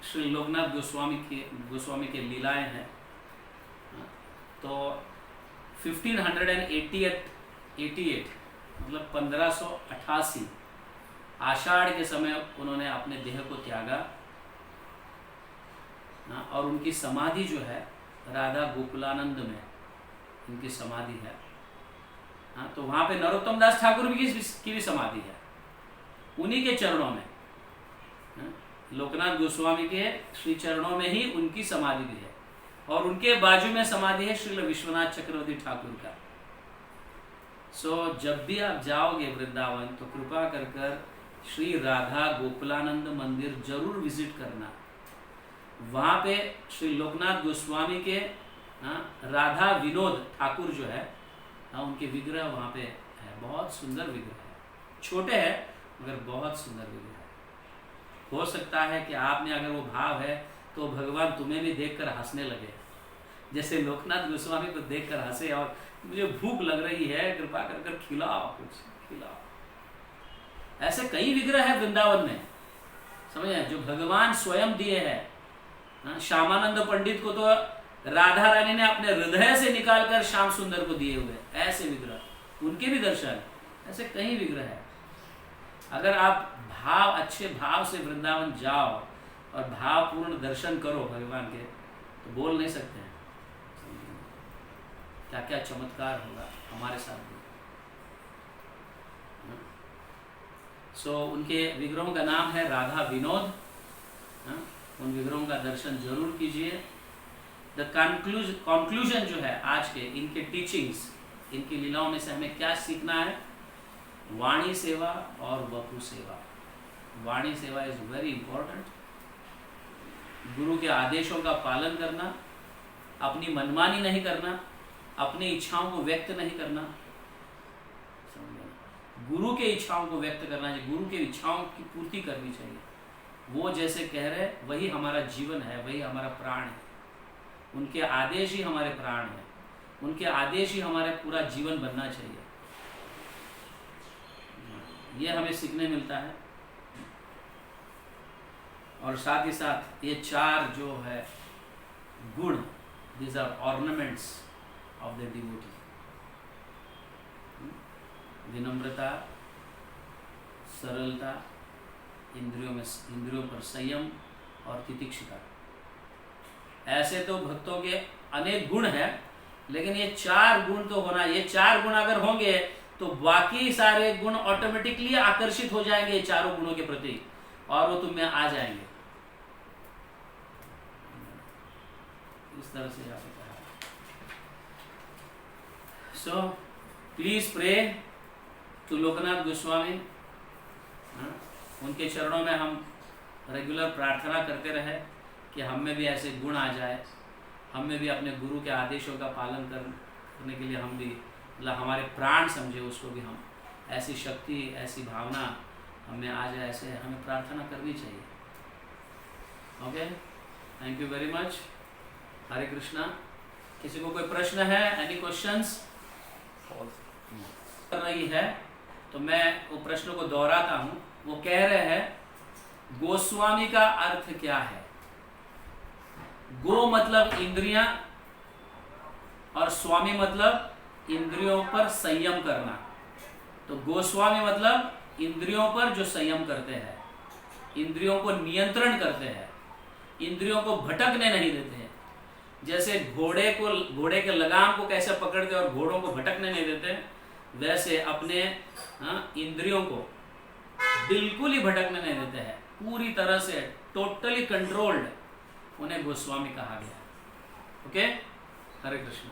श्री लोकनाथ गोस्वामी के लीलाएं हैं। हाँ, तो 1588 मतलब 1588 आषाढ़ के समय उन्होंने अपने देह को त्यागा। हाँ, और उनकी समाधि जो है राधा गोकुलानंद में उनकी समाधि है। हाँ, तो वहाँ पे नरोत्तम दास ठाकुर की भी समाधि है, उन्हीं के चरणों में। हाँ, लोकनाथ गोस्वामी के श्री चरणों में ही उनकी समाधि भी है, और उनके बाजू में समाधि है श्री विश्वनाथ चक्रवर्ती ठाकुर का। जब भी आप जाओगे वृंदावन तो कृपा कर श्री राधा गोकुलानंद मंदिर जरूर विजिट करना। वहाँ पे श्री लोकनाथ गोस्वामी के राधा विनोद ठाकुर जो है, उनके विग्रह वहाँ पे है। बहुत सुंदर विग्रह है, छोटे हैं मगर बहुत सुंदर विग्रह है। हो सकता है कि आपने अगर वो भाव है तो भगवान तुम्हें भी देखकर हंसने लगे, जैसे लोकनाथ गोस्वामी को देखकर हंसे और मुझे भूख लग रही है, कृपा कर खिलाओ, कुछ खिलाओ। ऐसे कई विग्रह है वृंदावन में, समझे, जो भगवान स्वयं दिए हैं। श्यामानंद पंडित को तो राधा रानी ने अपने हृदय से निकालकर श्याम सुंदर को दिए हुए ऐसे विग्रह, उनके भी दर्शन, ऐसे कई विग्रह है। अगर आप अच्छे भाव से वृंदावन जाओ और भावपूर्ण दर्शन करो भगवान के, तो बोल नहीं सकते हैं क्या क्या चमत्कार होगा हमारे साथ भी। उनके विग्रहों का नाम है राधा विनोद। उन विग्रहों का दर्शन जरूर कीजिए। द कंक्लूजन जो है आज के इनके टीचिंग्स, इनकी लीलाओं में से हमें क्या सीखना है? वाणी सेवा और वपु सेवा। वाणी सेवा इज वेरी इंपॉर्टेंट। गुरु के आदेशों का पालन करना, अपनी मनमानी नहीं करना, अपनी इच्छाओं को व्यक्त नहीं करना, गुरु के इच्छाओं को व्यक्त करना चाहिए, गुरु के इच्छाओं की पूर्ति करनी चाहिए। वो जैसे कह रहे वही हमारा जीवन है, वही हमारा प्राण है। उनके आदेश ही हमारे प्राण है, उनके आदेश ही हमारा पूरा जीवन बनना चाहिए। ये हमें सीखने मिलता है। और साथ ही साथ ये चार जो है गुण, these are ornaments of the devotee. विनम्रता, सरलता, इंद्रियों पर संयम और तितिक्षुता। ऐसे तो भक्तों के अनेक गुण हैं, लेकिन ये चार गुण तो होना, ये चार गुण अगर होंगे तो बाकी सारे गुण ऑटोमेटिकली आकर्षित हो जाएंगे चारों गुणों के प्रति, और वो तुम में आ जाएंगे। इस तरह से यहाँ पे कहा। So please pray to Lokanath Goswami. उनके चरणों में हम रेगुलर प्रार्थना करते रहे कि हम में भी ऐसे गुण आ जाए, हम में भी अपने गुरु के आदेशों का पालन करने के लिए हम भी, मतलब हमारे प्राण समझे उसको भी, हम ऐसी शक्ति, ऐसी भावना हमें आ जाए, ऐसे हमें प्रार्थना करनी चाहिए। Okay, thank you very much. Hare Krishna. किसी को कोई प्रश्न है? Any questions? कर रही है तो मैं वो प्रश्न को दोहराता हूँ। वो कह रहे हैं गोस्वामी का अर्थ क्या है? गो मतलब इंद्रियां और स्वामी मतलब इंद्रियों पर संयम करना। तो गोस्वामी मतलब इंद्रियों पर जो संयम करते हैं, इंद्रियों को नियंत्रण करते हैं, इंद्रियों को भटकने नहीं देते हैं। जैसे घोड़े के लगाम को कैसे पकड़ते और घोड़ों को भटकने नहीं देते, वैसे अपने इंद्रियों को बिल्कुल ही भटकने नहीं देते हैं, पूरी तरह से टोटली कंट्रोल्ड उन्हें गोस्वामी कहा गया है। ओके, हरे कृष्ण।